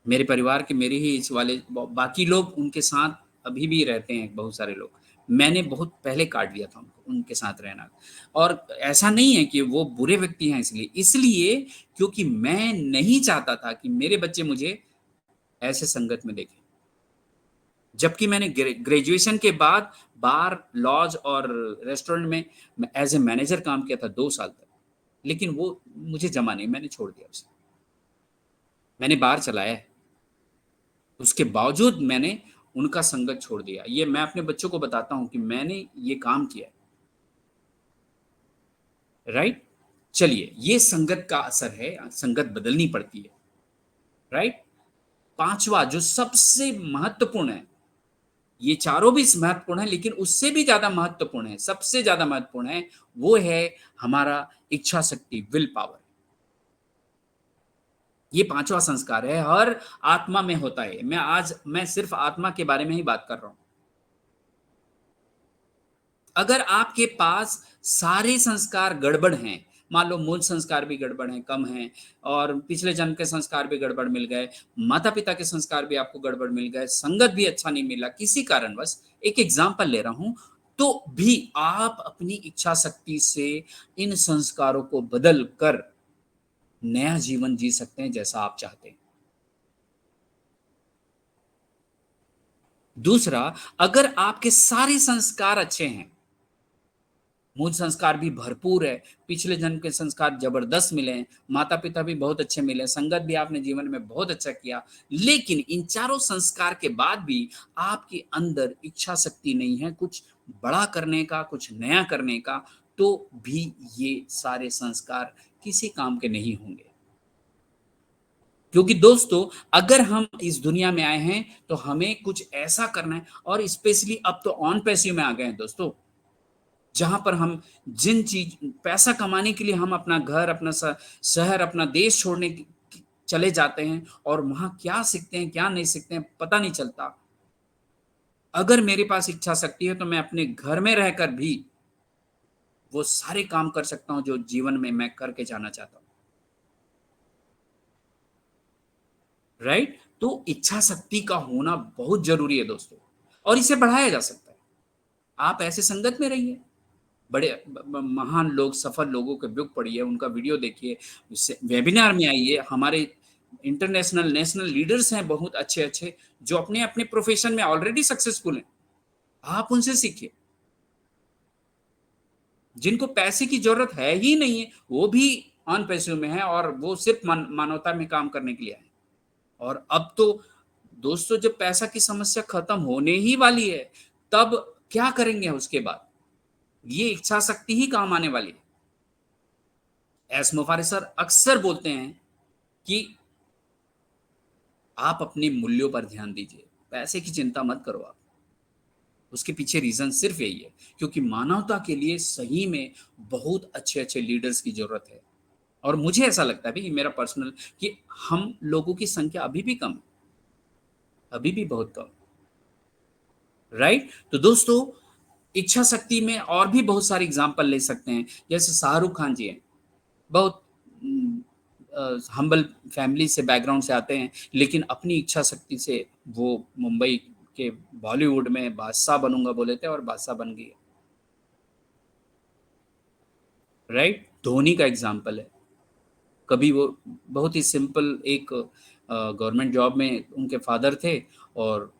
मेरे परिवार के, मेरे ही इस वाले बाकी लोग उनके साथ अभी भी रहते हैं, बहुत सारे लोग। मैंने बहुत पहले काट दिया था उनको, उनके साथ रहना। और ऐसा नहीं है कि वो बुरे व्यक्ति हैं, इसलिए क्योंकि मैं नहीं चाहता था कि मेरे बच्चे मुझे ऐसे संगत में देखें। जबकि मैंने ग्रेजुएशन के बाद बार, लॉज और रेस्टोरेंट में एज ए मैनेजर काम किया था 2 साल तक, लेकिन वो मुझे जमा नहीं, मैंने छोड़ दिया उसे। मैंने बार चलाया है, उसके बावजूद मैंने उनका संगत छोड़ दिया। ये मैं अपने बच्चों को बताता हूं कि मैंने ये काम किया, राइट। चलिए, ये संगत का असर है, संगत बदलनी पड़ती है, राइट। 5वां जो सबसे महत्वपूर्ण है, ये चारों भी महत्वपूर्ण है लेकिन उससे भी ज्यादा महत्वपूर्ण है, सबसे ज्यादा महत्वपूर्ण है, वो है हमारा इच्छा शक्ति, विल पावर। ये 5वां संस्कार है, हर आत्मा में होता है। मैं सिर्फ आत्मा के बारे में ही बात कर रहा हूं। अगर आपके पास सारे संस्कार गड़बड़ हैं, मान लो मूल संस्कार भी गड़बड़ हैं, कम हैं, और पिछले जन्म के संस्कार भी गड़बड़ मिल गए, माता पिता के संस्कार भी आपको गड़बड़ मिल गए, संगत भी अच्छा नहीं मिला किसी कारणवश, एक एग्जाम्पल ले रहा हूं, तो भी आप अपनी इच्छा शक्ति से इन संस्कारों को बदल कर नया जीवन जी सकते हैं जैसा आप चाहते हैं। दूसरा, अगर आपके सारे संस्कार अच्छे हैं, मूल संस्कार भी भरपूर है, पिछले जन्म के संस्कार जबरदस्त मिले हैं, माता पिता भी बहुत अच्छे मिले, संगत भी आपने जीवन में बहुत अच्छा किया, लेकिन इन चारों संस्कार के बाद भी आपके अंदर इच्छा शक्ति नहीं है कुछ बड़ा करने का, कुछ नया करने का, तो भी ये सारे संस्कार किसी काम के नहीं होंगे। क्योंकि दोस्तों, अगर हम इस दुनिया में आए हैं तो हमें कुछ ऐसा करना है, और स्पेशली अब तो ऑन पैसिव में आ गए हैं दोस्तों, जहां पर हम जिन चीज पैसा कमाने के लिए हम अपना घर, अपना शहर, अपना देश छोड़ने चले जाते हैं, और वहां क्या सीखते हैं क्या नहीं सीखते हैं पता नहीं चलता। अगर मेरे पास इच्छा शक्ति है तो मैं अपने घर में रहकर भी वो सारे काम कर सकता हूं जो जीवन में मैं करके जाना चाहता हूं। राइट? तो इच्छा शक्ति का होना बहुत जरूरी है दोस्तों, और इसे बढ़ाया जा सकता है। आप ऐसे संगत में रहिए, बड़े महान लोग, सफल लोगों के बुक पढ़िए, उनका वीडियो देखिए, वेबिनार में आइए। हमारे इंटरनेशनल नेशनल लीडर्स हैं बहुत अच्छे अच्छे, जो अपने अपने प्रोफेशन में ऑलरेडी सक्सेसफुल हैं, आप उनसे सीखिए। जिनको पैसे की जरूरत है ही नहीं है, वो भी ऑन पैसे में है, और वो सिर्फ मानवता में काम करने के लिए है। और अब तो दोस्तों जब पैसा की समस्या खत्म होने ही वाली है, तब क्या करेंगे उसके बाद? ये इच्छा शक्ति ही काम आने वाली है। एस मुफारिस सर अक्सर बोलते हैं कि आप अपने मूल्यों पर ध्यान दीजिए, पैसे की चिंता मत करो आप। उसके पीछे रीजन सिर्फ यही है, क्योंकि मानवता के लिए सही में बहुत अच्छे अच्छे लीडर्स की जरूरत है। और मुझे ऐसा लगता है भी, मेरा पर्सनल, कि हम लोगों की संख्या अभी भी कम है, अभी भी बहुत कम। राइट? तो दोस्तों इच्छा शक्ति में और भी बहुत सारे एग्जाम्पल ले सकते हैं। जैसे शाहरुख खान जी हैं, बहुत हम्बल फैमिली से, बैकग्राउंड से आते हैं, लेकिन अपनी इच्छा शक्ति से वो मुंबई के बॉलीवुड में बादशाह बनूंगा बोले थे और बादशाह बन गए। राइट? धोनी का एग्जाम्पल है, कभी वो बहुत ही सिंपल एक गवर्नमेंट जॉब में उनके फादर थे, और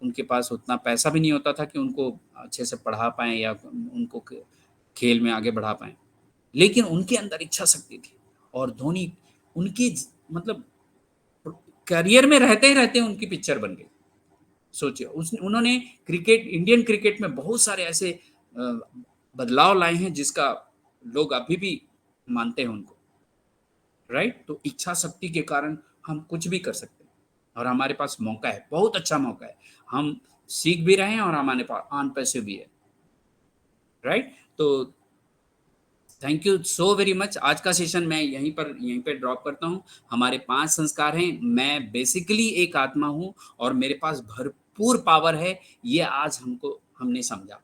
उनके पास उतना पैसा भी नहीं होता था कि उनको अच्छे से पढ़ा पाएं या उनको खेल में आगे बढ़ा पाएं, लेकिन उनके अंदर इच्छा शक्ति थी। और धोनी उनकी मतलब करियर में रहते ही रहते उनकी पिक्चर बन गई। सोचिए, उन्होंने क्रिकेट, इंडियन क्रिकेट में बहुत सारे ऐसे बदलाव लाए हैं जिसका लोग अभी भी मानते हैं उनको। राइट? तो इच्छा शक्ति के कारण हम कुछ भी कर सकते हैं, और हमारे पास मौका है, बहुत अच्छा मौका है। हम सीख भी रहे हैं और हमारे पास ऑन पैसे भी है। राइट? तो thank you so very much. आज का सेशन मैं यहीं पे ड्रॉप करता हूँ। हमारे 5 संस्कार हैं। मैं बेसिकली एक आत्मा हूँ और मेरे पास भरपूर पावर है, ये आज हमने समझा।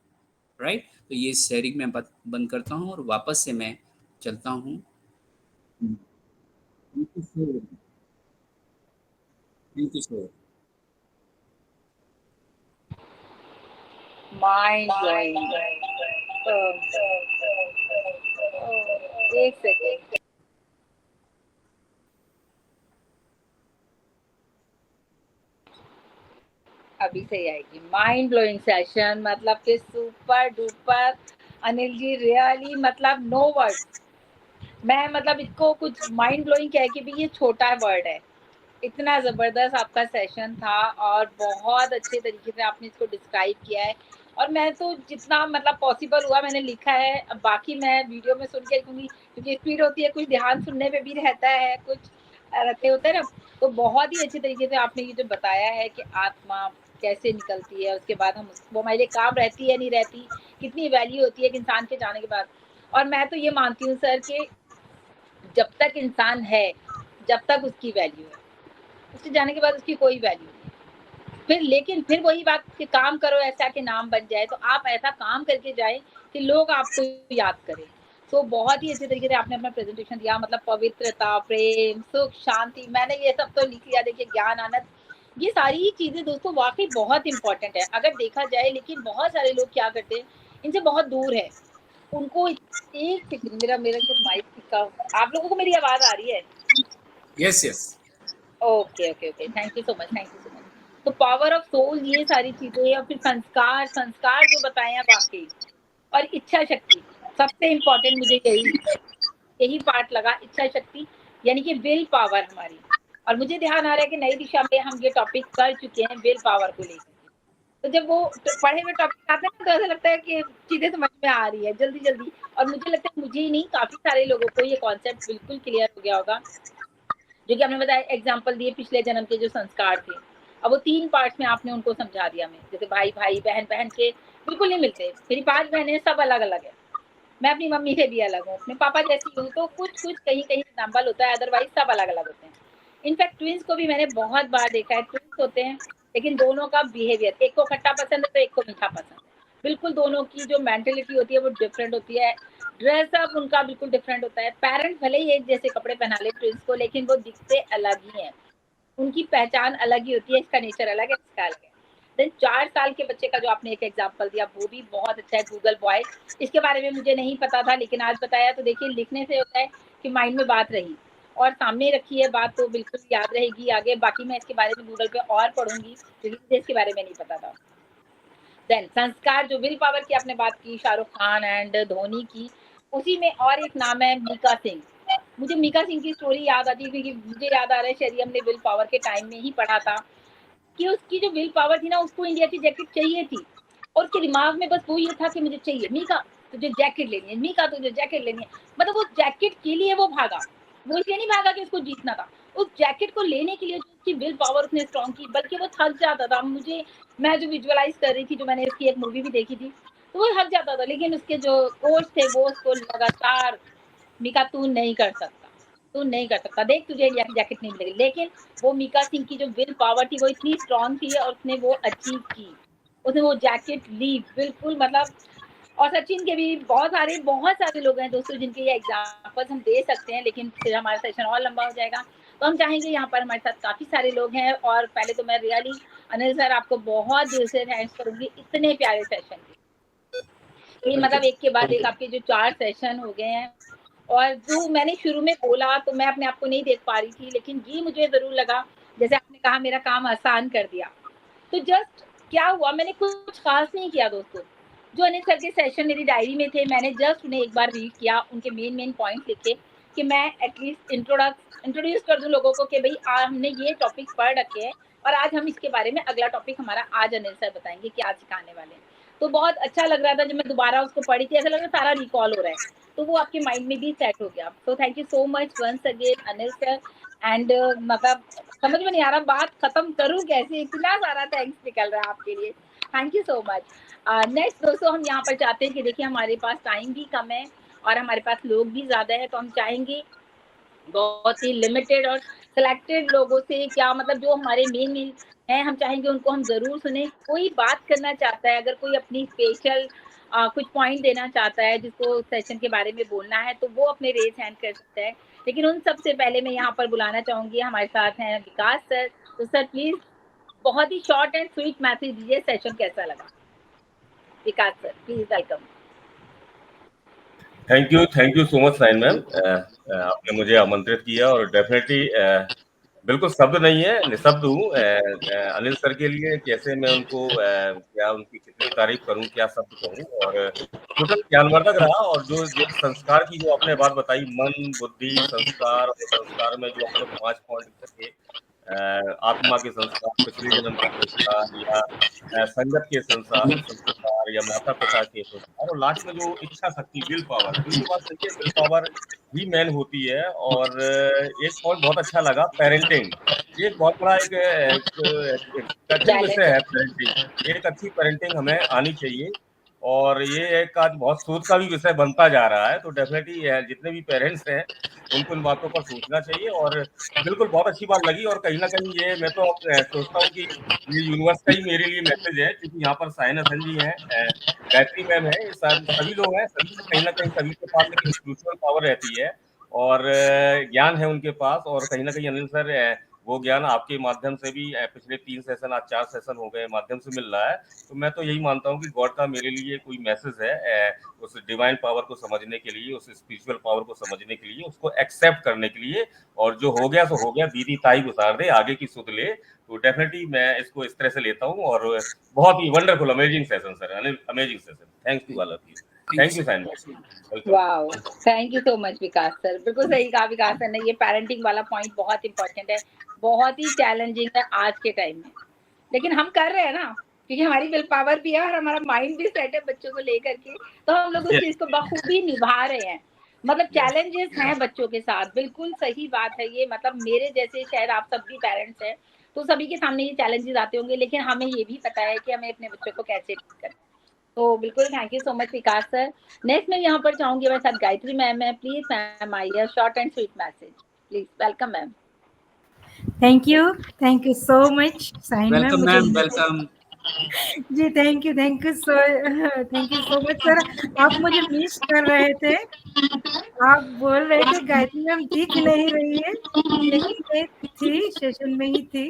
राइट? तो ये शेयरिंग मैं बंद करता हूँ और वापस से मैं चलता हूँ। Thank you so mind blowing. एक सेकेंड, अभी से आएगी। माइंड ब्लोइंग सेशन, मतलब कि super duper. Anil ji really, मतलब नो वर्ड्स। मैं मतलब इसको कुछ माइंड ब्लोइंग कह के भी ये छोटा वर्ड है। इतना जबरदस्त आपका सेशन था और बहुत अच्छे तरीके से आपने इसको डिस्क्राइब किया है। और मैं तो जितना मतलब पॉसिबल हुआ मैंने लिखा है, अब बाकी मैं वीडियो में सुन के लिखूंगी, क्योंकि स्पीड होती है, कुछ ध्यान सुनने में भी रहता है, कुछ रहते होते हैं ना। तो बहुत ही अच्छे तरीके से आपने ये जो बताया है कि आत्मा कैसे निकलती है, उसके बाद हम वो हमारे लिए काम रहती है नहीं रहती, कितनी वैल्यू होती है एक इंसान के जाने के बाद। और मैं तो ये मानती हूँ सर कि जब तक इंसान है, जब तक उसकी वैल्यू है, उसके जाने के बाद उसकी कोई वैल्यू नहीं। फिर लेकिन फिर वही बात कि काम करो ऐसा कि नाम बन जाए, तो आप ऐसा काम करके जाए कि लोग आपको याद करें। तो बहुत ही अच्छे तरीके से आपने अपना प्रेजेंटेशन दिया, मतलब पवित्रता, प्रेम, सुख, शांति, मैंने ये सब तो लिख लिया। देखिए ज्ञान, आनंद, ये सारी ही चीजें दोस्तों वाकई बहुत इंपॉर्टेंट है अगर देखा जाए। लेकिन बहुत सारे लोग क्या करते हैं, इनसे बहुत दूर है उनको। एक सेकंड, मेरा जो माइक का, आप लोगों को मेरी आवाज आ रही है? Yes yes. Okay okay okay, thank you so much, thank you so much. तो पावर ऑफ सोल, ये सारी चीजें, और फिर संस्कार, संस्कार जो बताए हैं वाकई, और इच्छा शक्ति सबसे इम्पोर्टेंट मुझे यही पार्ट लगा, इच्छा शक्ति यानी कि विल पावर हमारी। और मुझे ध्यान आ रहा है कि नई दिशा में हम ये टॉपिक कर चुके हैं विल पावर को लेकर। तो जब वो पढ़े हुए टॉपिक आते हैं तो ऐसा लगता है कि चीजें समझ में आ रही है जल्दी जल्दी। और मुझे लगता है मुझे ही नहीं, काफी सारे लोगों को ये कॉन्सेप्ट बिल्कुल क्लियर हो गया होगा। जो कि आपने बताया, एग्जाम्पल दिए पिछले जन्म के जो संस्कार थे, अब वो 3 पार्ट्स में आपने उनको समझा दिया। मैं जैसे भाई भाई, बहन बहन के बिल्कुल नहीं मिलते। मेरी 5 बहनें, सब अलग अलग है। मैं अपनी मम्मी से भी अलग हूँ, अपने पापा जैसी हूँ, तो कुछ कुछ कहीं कहीं एग्जाम्पल होता है, अदरवाइज सब अलग अलग होते हैं। इनफैक्ट ट्विंस को भी मैंने बहुत बार देखा है, ट्विंस होते हैं लेकिन दोनों का बिहेवियर, एक को खट्टा पसंद है तो एक को मीठा पसंद है, बिल्कुल दोनों की जो मेंटेलिटी होती है वो डिफरेंट होती है, ड्रेसअप उनका बिल्कुल डिफरेंट होता है। पेरेंट्स भले ही एक जैसे कपड़े पहना ले ट्विंस को, लेकिन वो दिखते अलग ही हैं, उनकी पहचान अलग ही होती है, इसका नेचर अलग है, इसका अलग है। देन 4 साल के बच्चे का जो आपने एक एग्जांपल दिया वो भी बहुत अच्छा है, गूगल बॉय। इसके बारे में मुझे नहीं पता था, लेकिन आज बताया तो देखिए लिखने से होता है कि माइंड में बात रही और सामने रखी है बात तो बिल्कुल याद रहेगी आगे। बाकी मैं इसके बारे में गूगल पे और पढ़ूंगी क्योंकि मुझे इसके बारे में नहीं पता था। देन संस्कार, जो विल पावर की आपने बात की, शाहरुख खान एंड धोनी की, उसी में और एक नाम है मीका सिंह। मुझे मीका सिंह की स्टोरी याद आती है क्योंकि मुझे याद आ रहा है शायद हमने विल पावर के टाइम में ही पढ़ा था कि उसकी जो विल पावर थी ना, उसको इंडिया की जैकेट चाहिए थी और उसके दिमाग में बस वो ये था कि मुझे चाहिए, मीका तुझे जैकेट लेनी है, मीका तुझे जैकेट लेनी है। मतलब वो जैकेट के लिए वो भागा, वो इसलिए नहीं भागा कि उसको जीतना था, उस जैकेट को लेने के लिए जो उसकी विल पावर उसने स्ट्रॉन्ग की, बल्कि वो थक जाता था। मैं जो विजुअलाइज कर रही थी, जो मैंने उसकी एक मूवी भी देखी थी, तो वो थक जाता था, लेकिन उसके जो कोच थे वो उसको लगातार, मीका तू नहीं कर सकता, तू नहीं कर सकता, देख तुझे जैकेट नहीं मिलेगी। लेकिन वो मीका सिंह की जो विल पावर थी वो इतनी स्ट्रॉन्ग थी और उसने वो अचीव की, उसने वो जैकेट ली बिल्कुल। मतलब और सचिन के भी बहुत सारे लोग हैं दोस्तों जिनके ये एग्जाम्पल्स हम दे सकते हैं, लेकिन फिर हमारा सेशन और लंबा हो जाएगा। तो हम चाहेंगे, यहाँ पर हमारे साथ काफी सारे लोग हैं और पहले तो मैं रियली अनिल सर आपको बहुत दिल से थैंक्स करूंगी इतने प्यारे सेशन के। ये मतलब एक के बाद एक आपके जो 4 सेशन हो गए हैं, और जो मैंने शुरू में बोला तो मैं अपने आप को नहीं देख पा रही थी, लेकिन ये मुझे जरूर लगा जैसे आपने कहा मेरा काम आसान कर दिया। तो जस्ट क्या हुआ, मैंने कुछ खास नहीं किया दोस्तों। जो अनिल सर के सेशन मेरी डायरी में थे, मैंने जस्ट उन्हें एक बार रीड किया, उनके मेन पॉइंट लिखे कि मैं एटलीस्ट इंट्रोड्यूस कर दूं लोगों को कि भाई आज हमने ये टॉपिक पढ़ रखे हैं और आज हम इसके बारे में अगला टॉपिक हमारा आज अनिल सर बताएंगे कि आज सिखाने वाले हैं। तो बहुत अच्छा लग रहा था जब मैं दोबारा उसको पढ़ी थी, ऐसा लग रहा सारा रिकॉल हो रहा है, तो वो आपके माइंड में भी सेट हो गया। तो thank you so much once again Anil sir. And मतलब समझ में नहीं आ रहा बात खत्म करूं कैसे, इतना सारा थैंक्स निकल रहा है आपके लिए, thank you so much. Next दोस्तों हम यहाँ पर चाहते हैं कि देखिए हमारे पास टाइम भी कम है और हमारे पास लोग भी ज्यादा है, तो हम चाहेंगे बहुत ही लिमिटेड और सिलेक्टेड लोगों से, क्या मतलब जो हमारे मेन हैं, हम चाहेंगे उनको हम जरूर सुने। कोई बात करना चाहता है, अगर कोई अपनी स्पेशल कुछ पॉइंट देना चाहता है जिसको सेशन के बारे में बोलना है, तो वो अपने रेज हैंड कर सकता है। लेकिन उन सबसे पहले मैं यहाँ पर बुलाना चाहूंगी, हमारे साथ हैं विकास सर। तो सर प्लीज बहुत ही शॉर्ट एंड स्वीट मैसेज दीजिए, सेशन कैसा लगा। Vikas sir please welcome. Thank you so much sign ma'am, आपने मुझे आमंत्रित किया और डेफिनेटली बिल्कुल शब्द नहीं है, निशब्द हूँ अनिल सर के लिए। कैसे मैं उनको क्या उनकी कितनी तारीफ करूँ, क्या शब्द कहूँ, और टोटल ज्ञानवर्धक रहा। और जो जिस संस्कार की जो आपने बात बताई, मन बुद्धि संस्कार, और संस्कार में जो अपने 5 पॉइंट थे, आत्मा के संस्कार, पिछले जन्म के संस्कार, या संगत के संस्कार, या माता पिता के संस्कार, और लास्ट में जो इच्छा शक्ति, विल पावर। तो ये बात सही है, विल पावर ही मैन होती है। और एक पॉइंट बहुत अच्छा लगा, पेरेंटिंग। ये बहुत बड़ा एक कठिन विषय है पेरेंटिंग। एक अच्छी पेरेंटिंग हमें आनी चाहिए, और ये एक आज बहुत सोच का भी विषय बनता जा रहा है। तो डेफिनेटली जितने भी पेरेंट्स हैं उनको इन बातों पर सोचना चाहिए। और बिल्कुल बहुत अच्छी बात लगी। और कहीं ना कहीं ये मैं तो सोचता हूँ कि ये यूनिवर्स का ही मेरे लिए मैसेज है, क्योंकि यहाँ पर साइन हसन जी हैं, गायत्री मैम है, सभी लोग हैं, सभी कहीं ना कहीं सभी के पास एक स्पिरिचुअल पावर रहती है और ज्ञान है उनके पास। और कहीं ना कहीं अनिल सर वो ज्ञान आपके माध्यम से भी पिछले 3 सेशन, आज 4 सेशन हो गए, माध्यम से मिल रहा है। तो मैं तो यही मानता हूँ कि गॉड का मेरे लिए कोई मैसेज है, उस डिवाइन पावर को समझने के लिए, उस स्पिरिचुअल पावर को समझने के लिए, उसको एक्सेप्ट करने के लिए। और जो हो गया सो हो गया, दीदी ताई गुजार दे, आगे की सुध ले। तो डेफिनेटली मैं इसको इस तरह से लेता हूँ। और बहुत ही wonderful amazing session sir, amazing session. Thanks to all of you. Thank you Sain. Wow, thank you so much Vikas sir. बिल्कुल सही कहा विकास सर ने, ये पेरेंटिंग वाला पॉइंट बहुत इंपॉर्टेंट है, बहुत ही चैलेंजिंग है आज के टाइम में, लेकिन हम कर रहे हैं ना, क्योंकि हमारी विल पावर भी है और हमारा माइंड भी सेट है बच्चों को लेकर के, तो हम लोग उस चीज को बखूबी निभा रहे हैं। मतलब चैलेंजेस हैं बच्चों के साथ, बिल्कुल सही बात है ये। मतलब मेरे जैसे शायद आप सब भी पेरेंट्स हैं, तो सभी के सामने ये चैलेंजेस आते होंगे, लेकिन हमें ये भी पता है कि हमें अपने बच्चों को कैसे करना है। तो बिल्कुल thank you so much Vikas sir. Next मैं यहाँ पर चाहूंगी मेरे साथ गायत्री मैम है। प्लीज मैम आइए, short and sweet message please. Welcome ma'am. Thank you so much sign ma'am. Welcome ma'am, welcome. जी thank you so much sir. आप मुझे मिस कर रहे थे, आप बोल रहे थे गायत्री मैम दिख नहीं रही है, लेकिन मैं थी, सेशन में ही थी।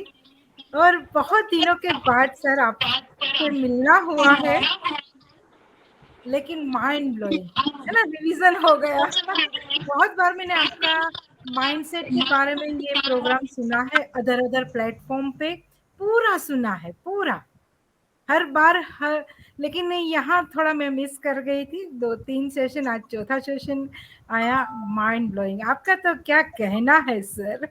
और बहुत दिनों के बाद सर आपसे मिलना हुआ है, लेकिन माइंड ब्लोइंग है ना, रिवीजन हो गया। बहुत बार मैंने आपका माइंडसेट के बारे में ये प्रोग्राम सुना है, अदर प्लेटफॉर्म पे पूरा सुना है, पूरा हर बार हर, लेकिन यहाँ थोड़ा मैं मिस कर गई थी, 2-3 सेशन, आज चौथा सेशन आया। माइंड ब्लोइंग, आपका तो क्या कहना है सर।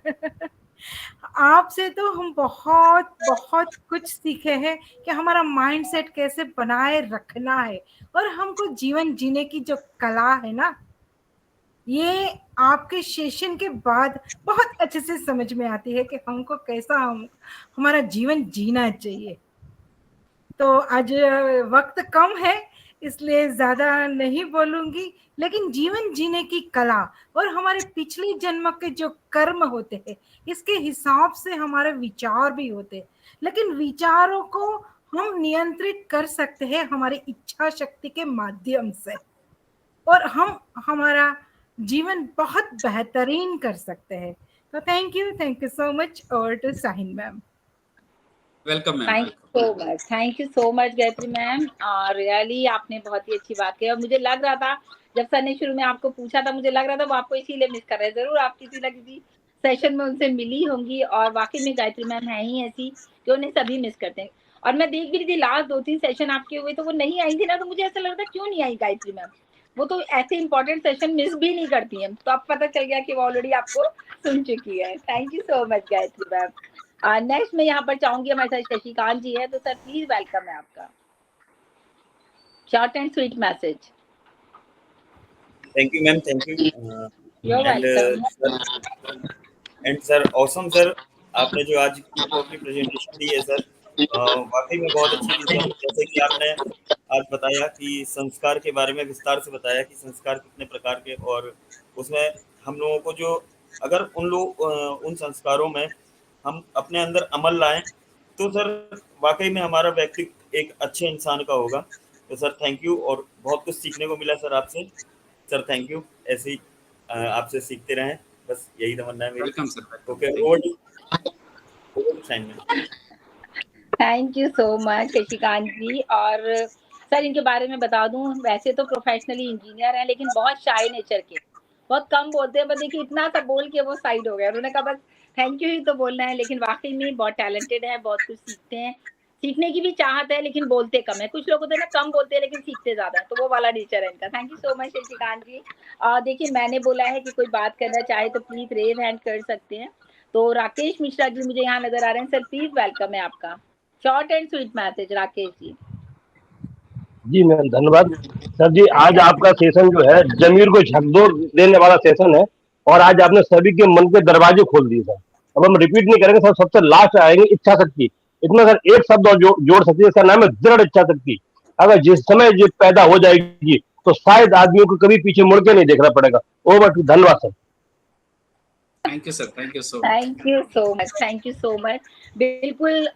आपसे तो हम बहुत बहुत कुछ सीखे हैं कि हमारा माइंडसेट कैसे बनाए रखना है, और हमको जीवन जीने की जो कला है ना, ये आपके सेशन के बाद बहुत अच्छे से समझ में आती है कि हमको कैसा हमारा जीवन जीना चाहिए। तो आज वक्त कम है, इसलिए ज्यादा नहीं बोलूंगी, लेकिन जीवन जीने की कला और हमारे पिछले जन्म के जो कर्म होते हैं, इसके हिसाब से हमारे विचार भी होते हैं, लेकिन विचारों को हम नियंत्रित कर सकते हैं हमारी इच्छा शक्ति के माध्यम से, और हम हमारा जीवन बहुत बेहतरीन कर सकते हैं। तो थैंक यू सो मच। और to Sahin ma'am. Welcome ma'am. Thank you so much Gayatri ma'am. और रियली आपने बहुत ही अच्छी बात की, और मुझे लग रहा था जब सर ने शुरू में आपको पूछा था, मुझे लग रहा था वो आपको इसीलिए मिस कर रहे हैं। जरूर आप किसी न किसी सेशन में उनसे मिली होंगी, और वाकई में गायत्री मैम है ही ऐसी कि उन्हें सभी मिस करते हैं। और मैं देख भी रही थी लास्ट 2-3 सेशन आपके हुए, तो वो नहीं आई थी ना, तो मुझे ऐसा लग रहा था क्यों नहीं आई गायत्री मैम, वो तो ऐसे इंपॉर्टेंट सेशन मिस भी नहीं करती हैं। तो अब पता चल गया कि वो ऑलरेडी आपको सुन चुकी है। Thank you so much Gayatri ma'am. Next मैं यहाँ पर चाहूंगी, हमारे साथ शशिकांत जी है, तो सर प्लीज वेलकम है आपका। Short and sweet message. Thank you ma'am, thank you. And sir awesome sir, आपने जो आज की अपनी प्रेजेंटेशन दी है सर, वाकई में बहुत अच्छी दी सर। जैसे कि आपने आज बताया कि संस्कार के बारे में विस्तार से बताया कि संस्कार कितने प्रकार के, और उसमें हम लोगों को जो अगर उन संस्कारों में हम अपने अंदर अमल लाएं, तो सर वाकई में हमारा व्यक्तित्व एक अच्छे इंसान का होगा। तो सर थैंक यू, और बहुत कुछ सीखने को मिला सर आपसे। सर थैंक यू, ऐसे ही आपसे सीखते रहें, बस यही तमन्ना है मेरी। Welcome sir. Okay, thank you so much Shashikant ji. और सर इनके बारे में बता दूं, वैसे तो प्रोफेशनली इंजीनियर हैं, लेकिन बहुत शाय नेचर के, बहुत कम बोलते हैं। बस देखिए इतना सा बोल के वो साइड हो गया, उन्होंने कहा बस थैंक यू ही तो बोलना है। लेकिन वाकई में बहुत टैलेंटेड है, बहुत कुछ सीखते हैं, सीखने की भी चाहत है, लेकिन बोलते कम है। कुछ लोग होते हैं ना, कम बोलते हैं लेकिन सीखते ज्यादा है, तो वो वाला नेचर है इनका। Thank you so much Shashikant ji. देखिए मैंने बोला है कि कोई बात करना चाहे तो प्लीज रेज हैंड कर सकते हैं। तो राकेश मिश्रा जी मुझे यहाँ नजर आ रहे हैं, सर प्लीज वेलकम है आपका। Short and sweet message Rakesh ji. जी मैम धन्यवाद। सर जी आज आपका सेशन जो है जमीर को झकझोर देने वाला सेशन है, और आज आपने सभी के मन के दरवाजे खोल दिए सर। अब हम रिपीट नहीं करेंगे सर, सबसे लास्ट आएंगे इच्छा शक्ति। इसमें सर एक शब्द और जोड़ सकती है, इसका नाम है दृढ़ इच्छा शक्ति। अगर जिस समय ये पैदा हो जाएगी तो शायद आदमियों को कभी पीछे मुड़ के नहीं देखना पड़ेगा। ओवर टू, धन्यवाद sir. Thank you sir, thank you so much, thank you so much. बिल्कुल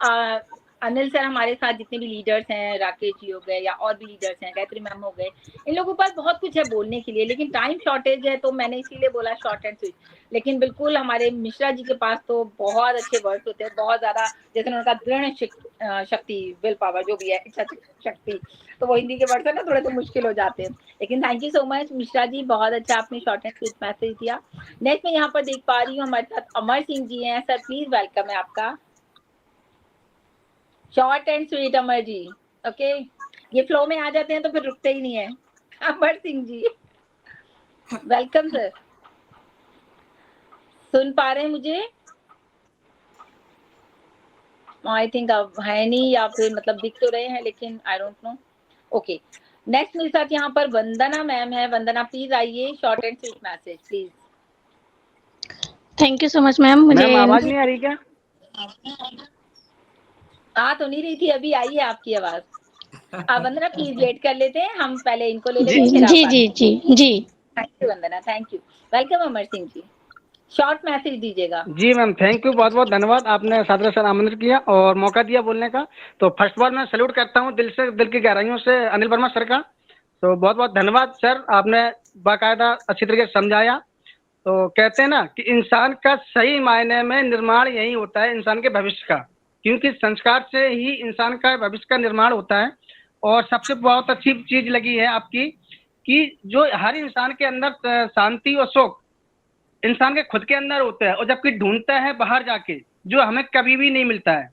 अनिल सर हमारे साथ जितने भी लीडर्स हैं, राकेश जी हो गए या और भी लीडर्स हैं, गायत्री मैम हो गए, इन लोगों के पास बहुत कुछ है बोलने के लिए, लेकिन टाइम शॉर्टेज है, तो मैंने इसीलिए बोला शॉर्ट एंड स्वीट। लेकिन बिल्कुल हमारे मिश्रा जी के पास तो बहुत अच्छे वर्ड्स होते हैं, बहुत ज्यादा, जैसे उन्होंने कहा दृढ़ शक्ति, विल पावर जो भी है, इच्छा शक्ति, तो वो हिंदी के वर्ड्स है ना, थोड़े से मुश्किल हो जाते हैं। लेकिन thank you so much Mishra ji, बहुत अच्छा आपने शॉर्ट एंड स्वीट मैसेज दिया। नेक्स्ट मैं यहाँ पर देख पा रही हूँ हमारे साथ अमर सिंह जी हैं, सर प्लीज वेलकम है आपका। Short and sweet Amar ji. Okay, ये फ्लो में आ जाते हैं तो फिर रुकते ही नहीं है। अमर सिंह जी वेलकम सर। सुन पा रहे हैं मुझे? आई थिंक अब है नहीं, या फिर मतलब दिख तो रहे हैं लेकिन I don't know. Okay, next मेरे साथ यहाँ पर वंदना मैम है। वंदना प्लीज आइए, short and sweet message please. Thank you so much ma'am. मुझे आवाज नहीं आ रही क्या? आ तो नहीं रही थी, अभी आई है आपकी आवाज। आप वंदना प्लीज वेट कर लेते हैं, हम पहले इनको ले लेते हैं। जी जी जी जी। Thank you Vandana, thank you. Welcome Amar Singh ji. Short message दीजिएगा। जी मैम, थैंक यू, बहुत बहुत धन्यवाद, आपने सादर सर आमंत्रित किया और मौका दिया बोलने का। तो फर्स्ट बार मैं सैल्यूट करता हूँ दिल से, दिल की गहराइयों से अनिल वर्मा सर का। तो बहुत बहुत धन्यवाद सर, आपने बाकायदा अच्छी तरीके से समझाया। तो कहते हैं ना कि इंसान का सही मायने में निर्माण यही होता है इंसान के भविष्य का, क्योंकि संस्कार से ही इंसान का भविष्य का निर्माण होता है। और सबसे बहुत अच्छी चीज लगी है आपकी कि जो हर इंसान के अंदर शांति और सुख इंसान के खुद के अंदर होता है, और जबकि ढूंढता है बाहर जाके, जो हमें कभी भी नहीं मिलता है।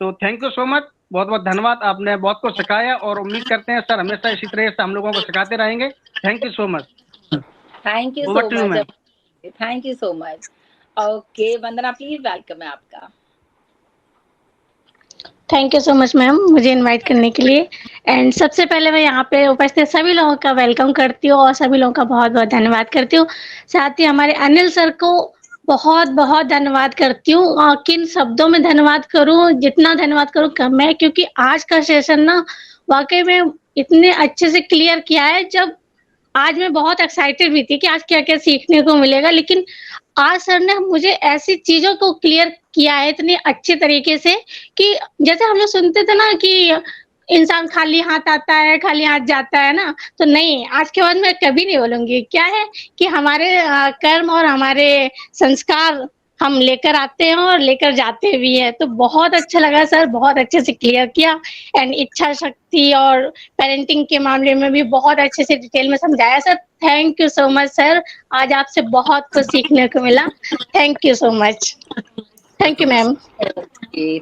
तो थैंक यू सो मच, बहुत बहुत धन्यवाद, आपने बहुत कुछ सिखाया और उम्मीद करते हैं सर हमेशा इसी तरह से हम लोगों को सिखाते रहेंगे। Thank you so much. Thank you over so to you ma'am. Much, thank you so much. Okay Vandana, please welcome है आपका। Thank you so much ma'am मुझे इनवाइट करने के लिए। एंड सबसे पहले मैं यहाँ पे उपस्थित सभी लोगों का वेलकम करती हूँ और सभी लोगों का बहुत बहुत धन्यवाद करती हूँ। साथ ही हमारे अनिल सर को बहुत बहुत धन्यवाद करती हूँ। किन शब्दों में धन्यवाद करूँ, जितना धन्यवाद करूँ कम है, क्योंकि आज का सेशन ना वाकई में इतने अच्छे से क्लियर किया है। जब आज मैं बहुत एक्साइटेड भी थी कि आज क्या क्या सीखने को मिलेगा, लेकिन आज सर ने मुझे ऐसी चीजों को क्लियर किया है इतने अच्छे तरीके से कि जैसे हम लोग सुनते थे ना कि इंसान खाली हाथ आता है खाली हाथ जाता है ना, तो नहीं, आज के बाद मैं कभी नहीं बोलूंगी। क्या है कि हमारे कर्म और हमारे संस्कार हम लेकर आते हैं और लेकर जाते भी है। तो बहुत अच्छा लगा सर, बहुत अच्छे से क्लियर किया। एंड इच्छा शक्ति और पेरेंटिंग के मामले में भी बहुत अच्छे से डिटेल में समझाया sir. Thank you so much sir, आज आपसे बहुत कुछ सीखने को मिला। Thank you so much. Thank you ma'am.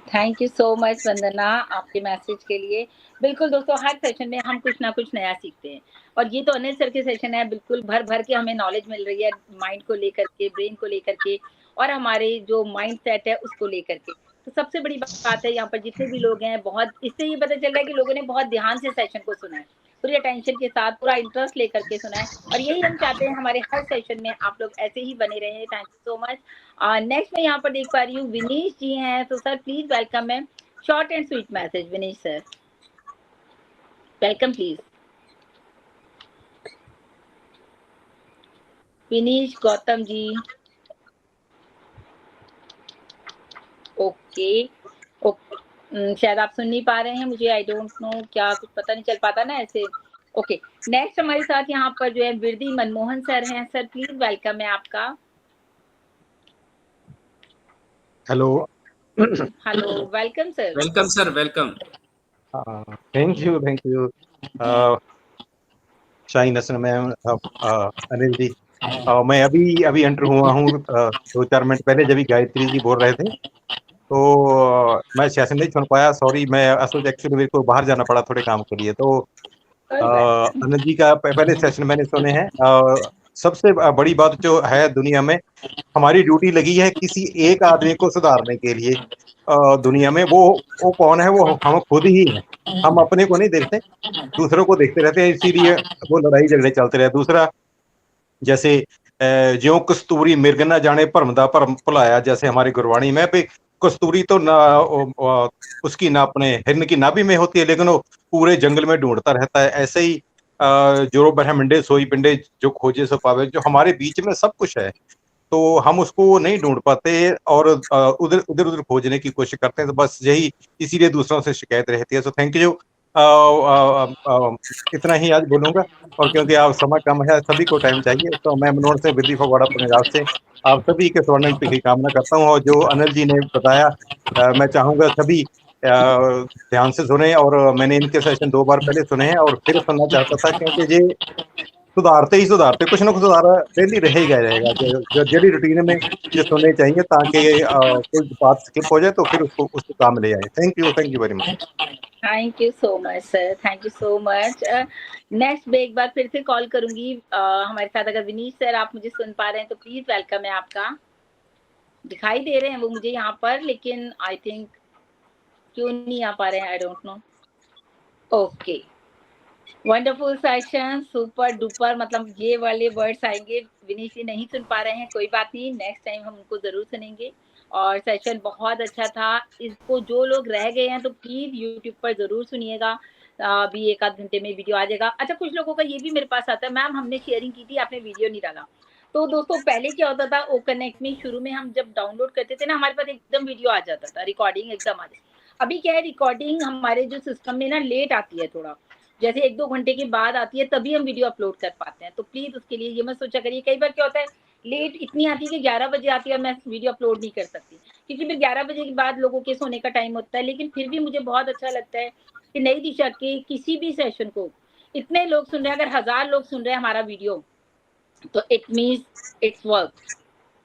Thank you so much Vandana आपके मैसेज के लिए। बिल्कुल दोस्तों, हर सेशन में हम कुछ ना कुछ नया सीखते हैं, और ये तो अनिल सर के सेशन है, बिल्कुल भर भर के हमें नॉलेज मिल रही है माइंड को लेकर के, ब्रेन को लेकर के, और हमारे जो माइंड सेट है उसको लेकर के। तो सबसे बड़ी बात है यहाँ पर जितने भी लोग हैं, बहुत इससे ये पता चल रहा है कि लोगों ने बहुत ध्यान से सेशन को सुना है, पूरी अटेंशन के साथ, पूरा इंटरेस्ट लेकर के सुना है, और यही हम चाहते हैं हमारे हर सेशन में आप लोग ऐसे ही बने रहे। Thank you so much. Next मैं यहाँ पर देख पा रही हूँ विनीश जी हैं, तो सर प्लीज वेलकम है। Short and sweet message Vinish sir, welcome please. Vinish Gautam ji, okay okay, शायद आप सुन नहीं पा रहे हैं मुझे, आई डोंट नो, क्या कुछ पता नहीं चल पाता ना ऐसे। ओके, नेक्स्ट हमारे साथ यहाँ पर जो है विरदी मनमोहन सर हैं। सर प्लीज वेलकम है आपका। Hello hello, welcome sir. Welcome sir, welcome. Thank you Shaheen Hasan ma'am, Anil ji. मैं अभी एंटर हुआ हूँ 2-4 मिनट पहले, जब गायत्री जी बोल रहे थे, तो मैं सेशन नहीं सुन पाया, सॉरी। मैं असल एक्चुअली मेरे को बाहर जाना पड़ा थोड़े काम के लिए। तो अनिल जी का पहले सेशन मैंने सुने हैं। सबसे बड़ी बात जो है, दुनिया में हमारी ड्यूटी लगी है किसी एक आदमी को सुधारने के लिए दुनिया में। वो कौन है? वो हम खुद ही हैं। हम अपने को नहीं देखते, दूसरों को देखते रहते हैं, इसीलिए वो लड़ाई झगड़े चलते रहे। दूसरा, जैसे ज्यों कस्तूरी मिर्ग न जाने भरमदा भरम भुलाया, जैसे हमारी गुरबाणी में भी कस्तूरी तो ना उसकी ना अपने हिरन की नाभि में होती है, लेकिन वो पूरे जंगल में ढूंढता रहता है। ऐसे ही जो ब्रह्मंडे सोई पिंडे, जो खोजे सो पावे, जो हमारे बीच में सब कुछ है, तो हम उसको नहीं ढूंढ पाते और उधर उधर खोजने की कोशिश करते हैं। तो बस यही, इसीलिए दूसरों से शिकायत रहती है। So thank you. इतना ही आज बोलूंगा, और क्योंकि आप समय कम है, सभी को टाइम चाहिए, तो मैं मनोहर से, विधि फगवाड़ा पंजाब से आप सभी के स्वर्ण की कामना करता हूँ। और जो अनिल जी ने बताया, मैं चाहूंगा सभी ध्यान से सुने। और मैंने इनके सेशन 2 बार पहले सुने हैं और फिर सुनना चाहता था, क्योंकि ये सुधारते ही सुधारते, कुछ ना कुछ सुधार डेली रहेगा। जो डेली रूटीन में ये सुनने चाहिए, ताकि कोई बात स्किप हो जाए तो फिर उसको काम ले आए। Thank you very much. Thank you so much sir, thank you so much. Next मैं एक बार फिर से कॉल करूंगी हमारे साथ। अगर विनीश सर आप मुझे सुन पा रहे हैं तो प्लीज वेलकम है आपका। दिखाई दे रहे हैं वो मुझे यहाँ पर, लेकिन आई थिंक क्यों नहीं आ पा रहे हैं, I don't know. Okay, wonderful session, super duper, मतलब ये वाले वर्ड्स आएंगे। विनीश जी नहीं सुन पा रहे हैं, कोई बात नहीं, नेक्स्ट टाइम हम उनको जरूर सुनेंगे। और सेशन बहुत अच्छा था। इसको जो लोग रह गए हैं तो प्लीज यूट्यूब पर जरूर सुनिएगा, अभी 1 आध घंटे में वीडियो आ जाएगा। अच्छा, कुछ लोगों का ये भी मेरे पास आता है, मैम हमने शेयरिंग की थी, आपने वीडियो नहीं डाला। तो दोस्तों पहले क्या होता था, ओ कनेक्ट में शुरू में हम जब डाउनलोड करते थे ना, हमारे पास एकदम वीडियो आ जाता था, रिकॉर्डिंग एकदम आ जाती। अभी क्या है, रिकॉर्डिंग हमारे जो सिस्टम में ना लेट आती है थोड़ा, जैसे 1-2 घंटे के बाद आती है, तभी हम वीडियो अपलोड कर पाते हैं। तो प्लीज उसके लिए ये मत सोचा करिए। कई बार क्या होता है, लेट इतनी आती है कि 11 बजे आती है और मैं वीडियो अपलोड नहीं कर सकती, क्योंकि फिर 11 बजे के बाद लोगों के सोने का टाइम होता है। लेकिन फिर भी मुझे बहुत अच्छा लगता है कि नई दिशा के किसी भी सेशन को इतने लोग सुन रहे हैं। अगर 1000 लोग सुन रहे हैं हमारा वीडियो, तो it means it's work,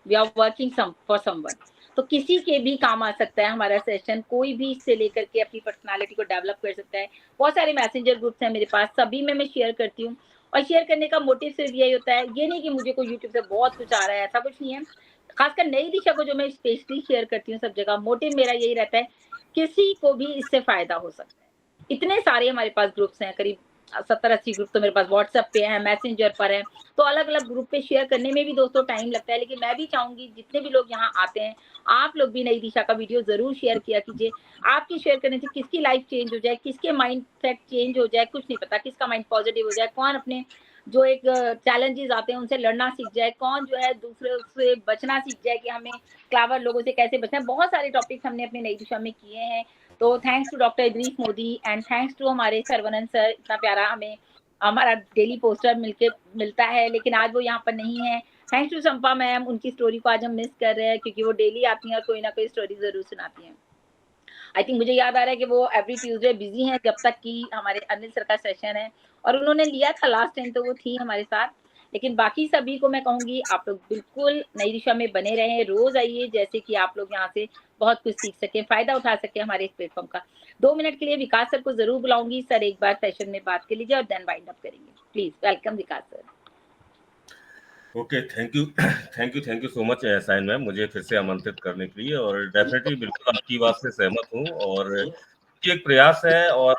we are working for someone. तो किसी के भी काम आ सकता है हमारा सेशन, कोई भी इससे लेकर के अपनी पर्सनालिटी को डेवलप कर सकता है। बहुत सारे मैसेंजर ग्रुप्स हैं मेरे पास, सभी में मैं शेयर करती हूँ, और शेयर करने का मोटिव सिर्फ यही होता है, ये नहीं कि मुझे कोई यूट्यूब से बहुत कुछ आ रहा है, ऐसा कुछ नहीं है। खासकर नई दिशा को जो मैं स्पेशली शेयर करती हूँ सब जगह, मोटिव मेरा यही रहता है, किसी को भी इससे फायदा हो सकता है। इतने सारे हमारे पास ग्रुप्स हैं, करीब 70-80 ग्रुप तो मेरे पास व्हाट्सएप पे हैं, मैसेंजर पर हैं। तो अलग अलग ग्रुप पे शेयर करने में भी दोस्तों टाइम लगता है, लेकिन मैं भी चाहूंगी जितने भी लोग यहाँ आते हैं, आप लोग भी नई दिशा का वीडियो जरूर शेयर किया कीजिए। आपकी शेयर करने से किसकी लाइफ चेंज हो जाए, किसके माइंड सेट चेंज हो जाए, कुछ नहीं पता, किसका माइंड पॉजिटिव हो जाए, कौन अपने जो एक चैलेंजेस आते हैं उनसे लड़ना सीख जाए, कौन जो है दूसरे से बचना सीख जाए कि हमें क्लावर लोगों से कैसे बचना है। बहुत सारे टॉपिक्स हमने अपनी नई दिशा में किए हैं। तो thanks to doctor Idris Modi and thanks to हमारे सर्वनंद सर, इतना प्यारा हमें हमारा डेली पोस्टर मिलता है, लेकिन आज वो यहाँ पर नहीं है। थैंक्स टू संपा मैम, उनकी स्टोरी को आज हम मिस कर रहे हैं, क्योंकि वो डेली आती हैं और कोई ना कोई स्टोरी जरूर सुनाती हैं। आई थिंक मुझे याद आ रहा है कि वो एवरी ट्यूसडे बिजी हैं जब तक कि हमारे अनिल सर का सेशन है, और उन्होंने लिया था लास्ट टाइम तो वो थी हमारे साथ। लेकिन बाकी सभी को मैं कहूंगी आप लोग बिल्कुल नई दिशा में बने रहें, रोज आइए, जैसे कि आप लोग यहाँ से बहुत कुछ सीख सके, फायदा उठा सके हमारे इस प्लेटफॉर्म का। 2 मिनट के लिए विकास सर को जरूर बुलाऊंगी। सर एक बार सेशन में बात कर लीजिए और देन वाइंड अप करेंगे। Please welcome Vikas sir. Okay, thank you so much sign ma'am, मुझे फिर से आमंत्रित करने के लिए। और डेफिनेटली बिल्कुल आपकी बात से सहमत हूँ, और ये एक प्रयास है, और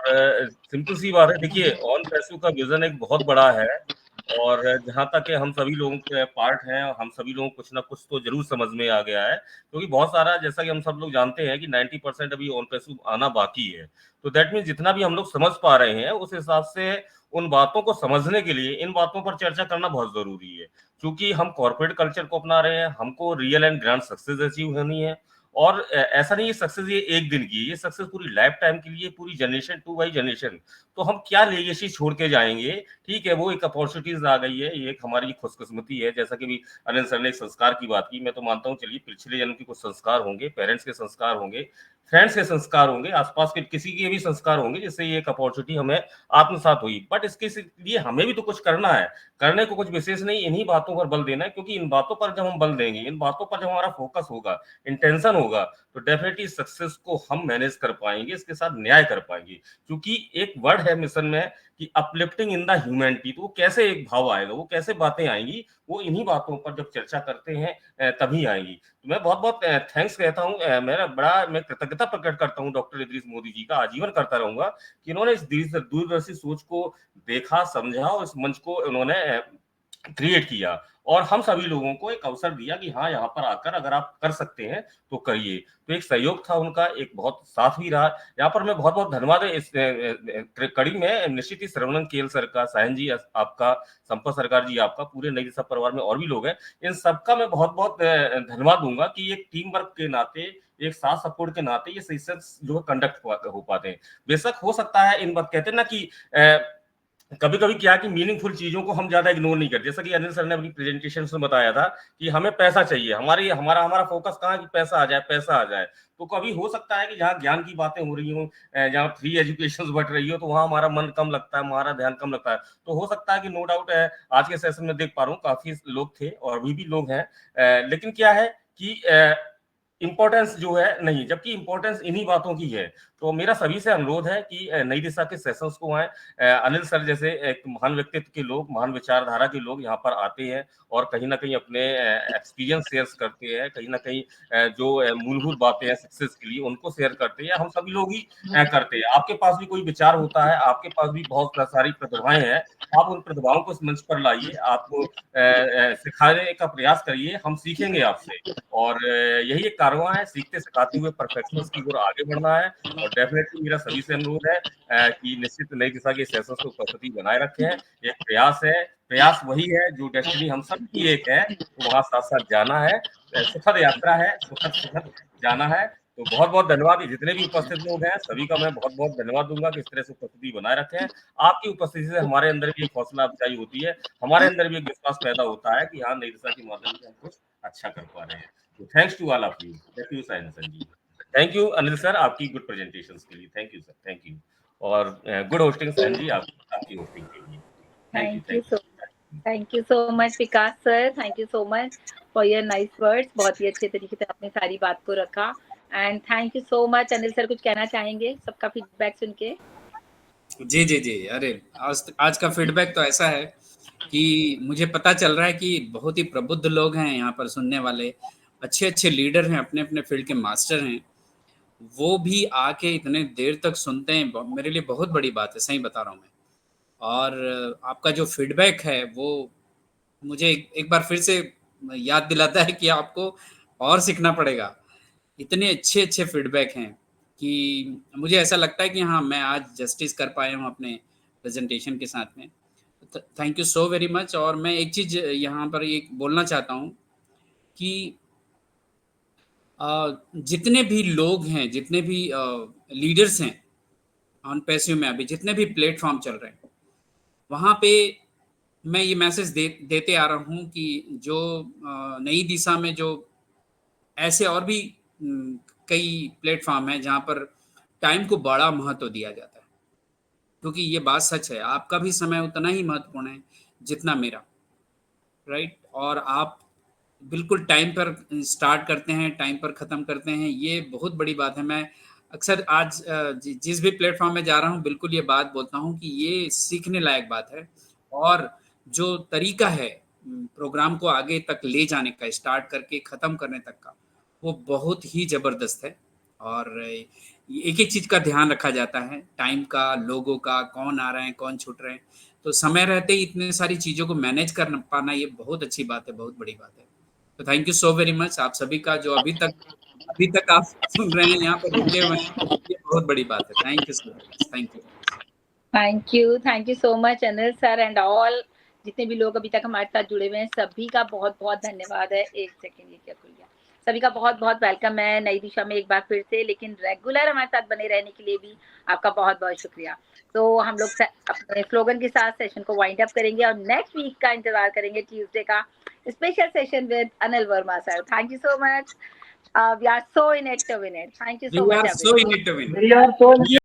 सिंपल सी बात है। देखिए, ऑन पैसू का विजन एक बहुत बड़ा है, और जहाँ तक है हम सभी लोगों के पार्ट हैं, और हम सभी लोगों को कुछ ना कुछ तो जरूर समझ में आ गया है, क्योंकि बहुत सारा, जैसा कि हम सब लोग जानते हैं कि 90% अभी ऑन पैसू आना बाकी है। तो दैट मीन्स जितना भी हम लोग समझ पा रहे हैं, उस हिसाब से उन बातों को समझने के लिए इन बातों पर चर्चा करना बहुत जरूरी है। क्योंकि हम कॉर्पोरेट कल्चर को अपना रहे हैं, हमको real and grand success achieve होनी है, और ऐसा नहीं है सक्सेस ये एक दिन की, ये सक्सेस पूरी लाइफ टाइम के लिए, पूरी जनरेशन टू बाई जनरेशन। तो हम क्या लेगेसी छोड़ के जाएंगे, ठीक है, वो एक अपॉर्चुनिटीज आ गई है, ये एक हमारी खुशकिस्मती है। जैसा कि भी अनिल सर ने एक संस्कार की बात की, मैं तो मानता हूँ, चलिए पिछले जन्म के कुछ संस्कार होंगे, पेरेंट्स के संस्कार होंगे, फ्रेंड्स के संस्कार होंगे, आसपास के किसी के भी संस्कार होंगे, जिससे ये एक अपॉर्चुनिटी हमें आत्मसात हुई। बट इसके लिए हमें भी तो कुछ करना है, करने को कुछ विशेष नहीं, इन्हीं बातों पर बल देना है, क्योंकि इन बातों पर जब हम बल देंगे, इन बातों पर जब हमारा फोकस होगा, इंटेंशन होगा, तो डेफिनेटली सक्सेस को हम मैनेज कर पाएंगे, इसके साथ न्याय कर पाएंगे। क्योंकि एक वर्ड है मिशन में कि अपलिफ्टिंग इन द ह्यूमैनिटी, तो वो कैसे एक भाव आएगा, वो कैसे बातें आएंगी, वो इन्हीं बातों पर जब चर्चा करते हैं तभी आएंगी। तो मैं बहुत बहुत थैंक्स कहता हूँ, मैं कृतज्ञता प्रकट करता हूँ डॉक्टर इदरीस मोदी जी का, आजीवन करता रहूंगा कि इन्होंने इस दूरदर्शी सोच को देखा, समझा, और इस मंच को इन्होंने क्रिएट किया, और हम सभी लोगों को एक अवसर दिया कि हाँ, यहाँ पर आकर अगर आप कर सकते हैं तो करिए। तो एक सहयोग था उनका, एक बहुत साथ भी रहा। यहाँ पर मैं बहुत बहुत धन्यवाद इस कड़ी में निश्चित ही सर्वनंद केएल सर का, सायन जी आपका, संपत सरकार जी आपका, पूरे नई दिशा परिवार में और भी लोग हैं, इन सबका मैं बहुत बहुत धन्यवाद दूंगा कि एक टीम वर्क के नाते, एक साथ सपोर्ट के नाते ये सेशंस जो है कंडक्ट हो पाते हैं। बेशक हो सकता है इन बात कहते हैं ना कि कभी कभी क्या कि मीनिंगफुल चीजों को हम ज्यादा इग्नोर नहीं करते। जैसा कि अनिल सर ने अपनी प्रेजेंटेशन में बताया था कि हमें पैसा चाहिए, हमारा फोकस कहाँ कि पैसा आ जाए। तो कभी हो सकता है कि जहाँ ज्ञान की बातें हो रही हो, जहाँ फ्री एजुकेशन बढ़ रही हो, तो वहाँ हमारा मन कम लगता है, हमारा ध्यान कम लगता है। तो हो सकता है कि नो डाउट आज के सेशन में देख पा रहा हूँ काफी लोग थे और अभी भी लोग हैं, लेकिन क्या है कि इंपॉर्टेंस जो है नहीं, जबकि इंपॉर्टेंस इन्हीं बातों की है। तो मेरा सभी से अनुरोध है कि नई दिशा के सेशंस को आए। अनिल सर जैसे एक महान व्यक्तित्व के लोग, महान विचारधारा के लोग यहाँ पर आते हैं और कहीं ना कहीं अपने एक्सपीरियंस शेयर करते हैं, कहीं ना कहीं जो मूलभूत बातें हैं सक्सेस के लिए उनको शेयर करते हैं, हम सभी लोग ही करते हैं। आपके पास भी कोई विचार होता है, आपके पास भी बहुत सारी प्रतिभाएं हैं, आप उन प्रतिभाओं को इस मंच पर लाइए, आपको सिखाने का प्रयास करिए, हम सीखेंगे आपसे। और यही एक कारण 11वां है, सीखते सिखाते हुए परफेक्शनल्स की ओर आगे बढ़ना है। और डेफिनेटली मेरा सभी से अनुरोध है कि निश्चित नई दिशा के सेशंस को उपस्थिति बनाए रखें। एक प्रयास है, प्रयास वही है जो डेस्टिनी हम सब की एक है, तो वहां साथ साथ जाना है। सुखद यात्रा है, सुखद जाना है। तो बहुत बहुत धन्यवाद। जितने भी उपस्थित लोग हैं सभी का मैं बहुत बहुत धन्यवाद दूंगा कि इस तरह से उपस्थिति बनाए रखें। आपकी उपस्थिति से हमारे अंदर भी एक हौसला अफजाई होती है, हमारे अंदर भी एक विश्वास पैदा होता है कि हाँ, नई दिशा के माध्यम से हम कुछ अच्छा कर पा रहे हैं। तो thanks to all of you. Thank you साइंस जी, थैंक यू अनिल सर आपकी गुड प्रेजेंटेशन के लिए। Thank you sir, thank you. और गुड होस्टिंग साइंस जी आपकी होस्टिंग के लिए। Thank you so much Vikas sir, thank you so much for your nice words. बहुत ही अच्छे तरीके से आपने सारी बात को रखा। And thank you so much. Anil sir कुछ कहना चाहेंगे सबका फीडबैक सुन के? जी जी जी, अरे आज का फीडबैक तो ऐसा है कि मुझे पता चल रहा है कि बहुत ही प्रबुद्ध लोग हैं यहाँ पर सुनने वाले, अच्छे अच्छे लीडर हैं, अपने अपने फील्ड के मास्टर हैं, वो भी आके इतने देर तक सुनते हैं, मेरे लिए बहुत बड़ी बात है, सही बता रहा हूँ मैं। और आपका जो फीडबैक है वो मुझे एक बार फिर से याद दिलाता है कि आपको और सीखना पड़ेगा। इतने अच्छे अच्छे फीडबैक हैं कि मुझे ऐसा लगता है कि हाँ, मैं आज जस्टिस कर पाया हूँ अपने प्रेजेंटेशन के साथ में। Thank you so very much. और मैं एक चीज़ यहाँ पर एक बोलना चाहता हूँ कि जितने भी लोग हैं, जितने भी लीडर्स हैं ऑन पैसिव में, अभी जितने भी प्लेटफॉर्म चल रहे हैं, वहाँ पे मैं ये मैसेज देते आ रहा हूँ कि जो नई दिशा में जो ऐसे और भी कई प्लेटफॉर्म हैं जहाँ पर टाइम को बड़ा महत्व दिया जाता है, क्योंकि ये बात सच है, आपका भी समय उतना ही महत्वपूर्ण है जितना मेरा, राइट। और आप बिल्कुल टाइम पर स्टार्ट करते हैं, टाइम पर ख़त्म करते हैं, ये बहुत बड़ी बात है। मैं अक्सर आज जिस भी प्लेटफॉर्म में जा रहा हूँ बिल्कुल ये बात बोलता हूँ कि ये सीखने लायक बात है। और जो तरीका है प्रोग्राम को आगे तक ले जाने का, स्टार्ट करके ख़त्म करने तक का, वो बहुत ही ज़बरदस्त है। और एक एक चीज़ का ध्यान रखा जाता है, टाइम का, लोगों का, कौन आ रहे हैं, कौन छूट रहे हैं। तो समय रहते ही इतने सारी चीज़ों को मैनेज कर पाना, ये बहुत अच्छी बात है, बहुत बड़ी बात है। तो thank you so very much आप सभी का, जो अभी तक आप सुन रहे हैं, यहाँ पर रुके हुए हैं, ये बहुत बड़ी बात है। Thank you so much, thank you so much Anil sir and all जितने भी लोग अभी तक हमारे साथ जुड़े हुए हैं, सभी का बहुत बहुत धन्यवाद है। एक सेकेंड, ये क्या खुल गया? सभी का बहुत बहुत वेलकम है नई दिशा में एक बार फिर से, लेकिन रेगुलर हमारे साथ बने रहने के लिए भी आपका बहुत बहुत शुक्रिया। तो हम लोग अपने स्लोगन के साथ सेशन को वाइंड अप करेंगे और नेक्स्ट वीक का इंतजार करेंगे, ट्यूसडे का special session with Anil Verma sir. Thank you so much. We are so in it to win it. Thank you so much, everyone.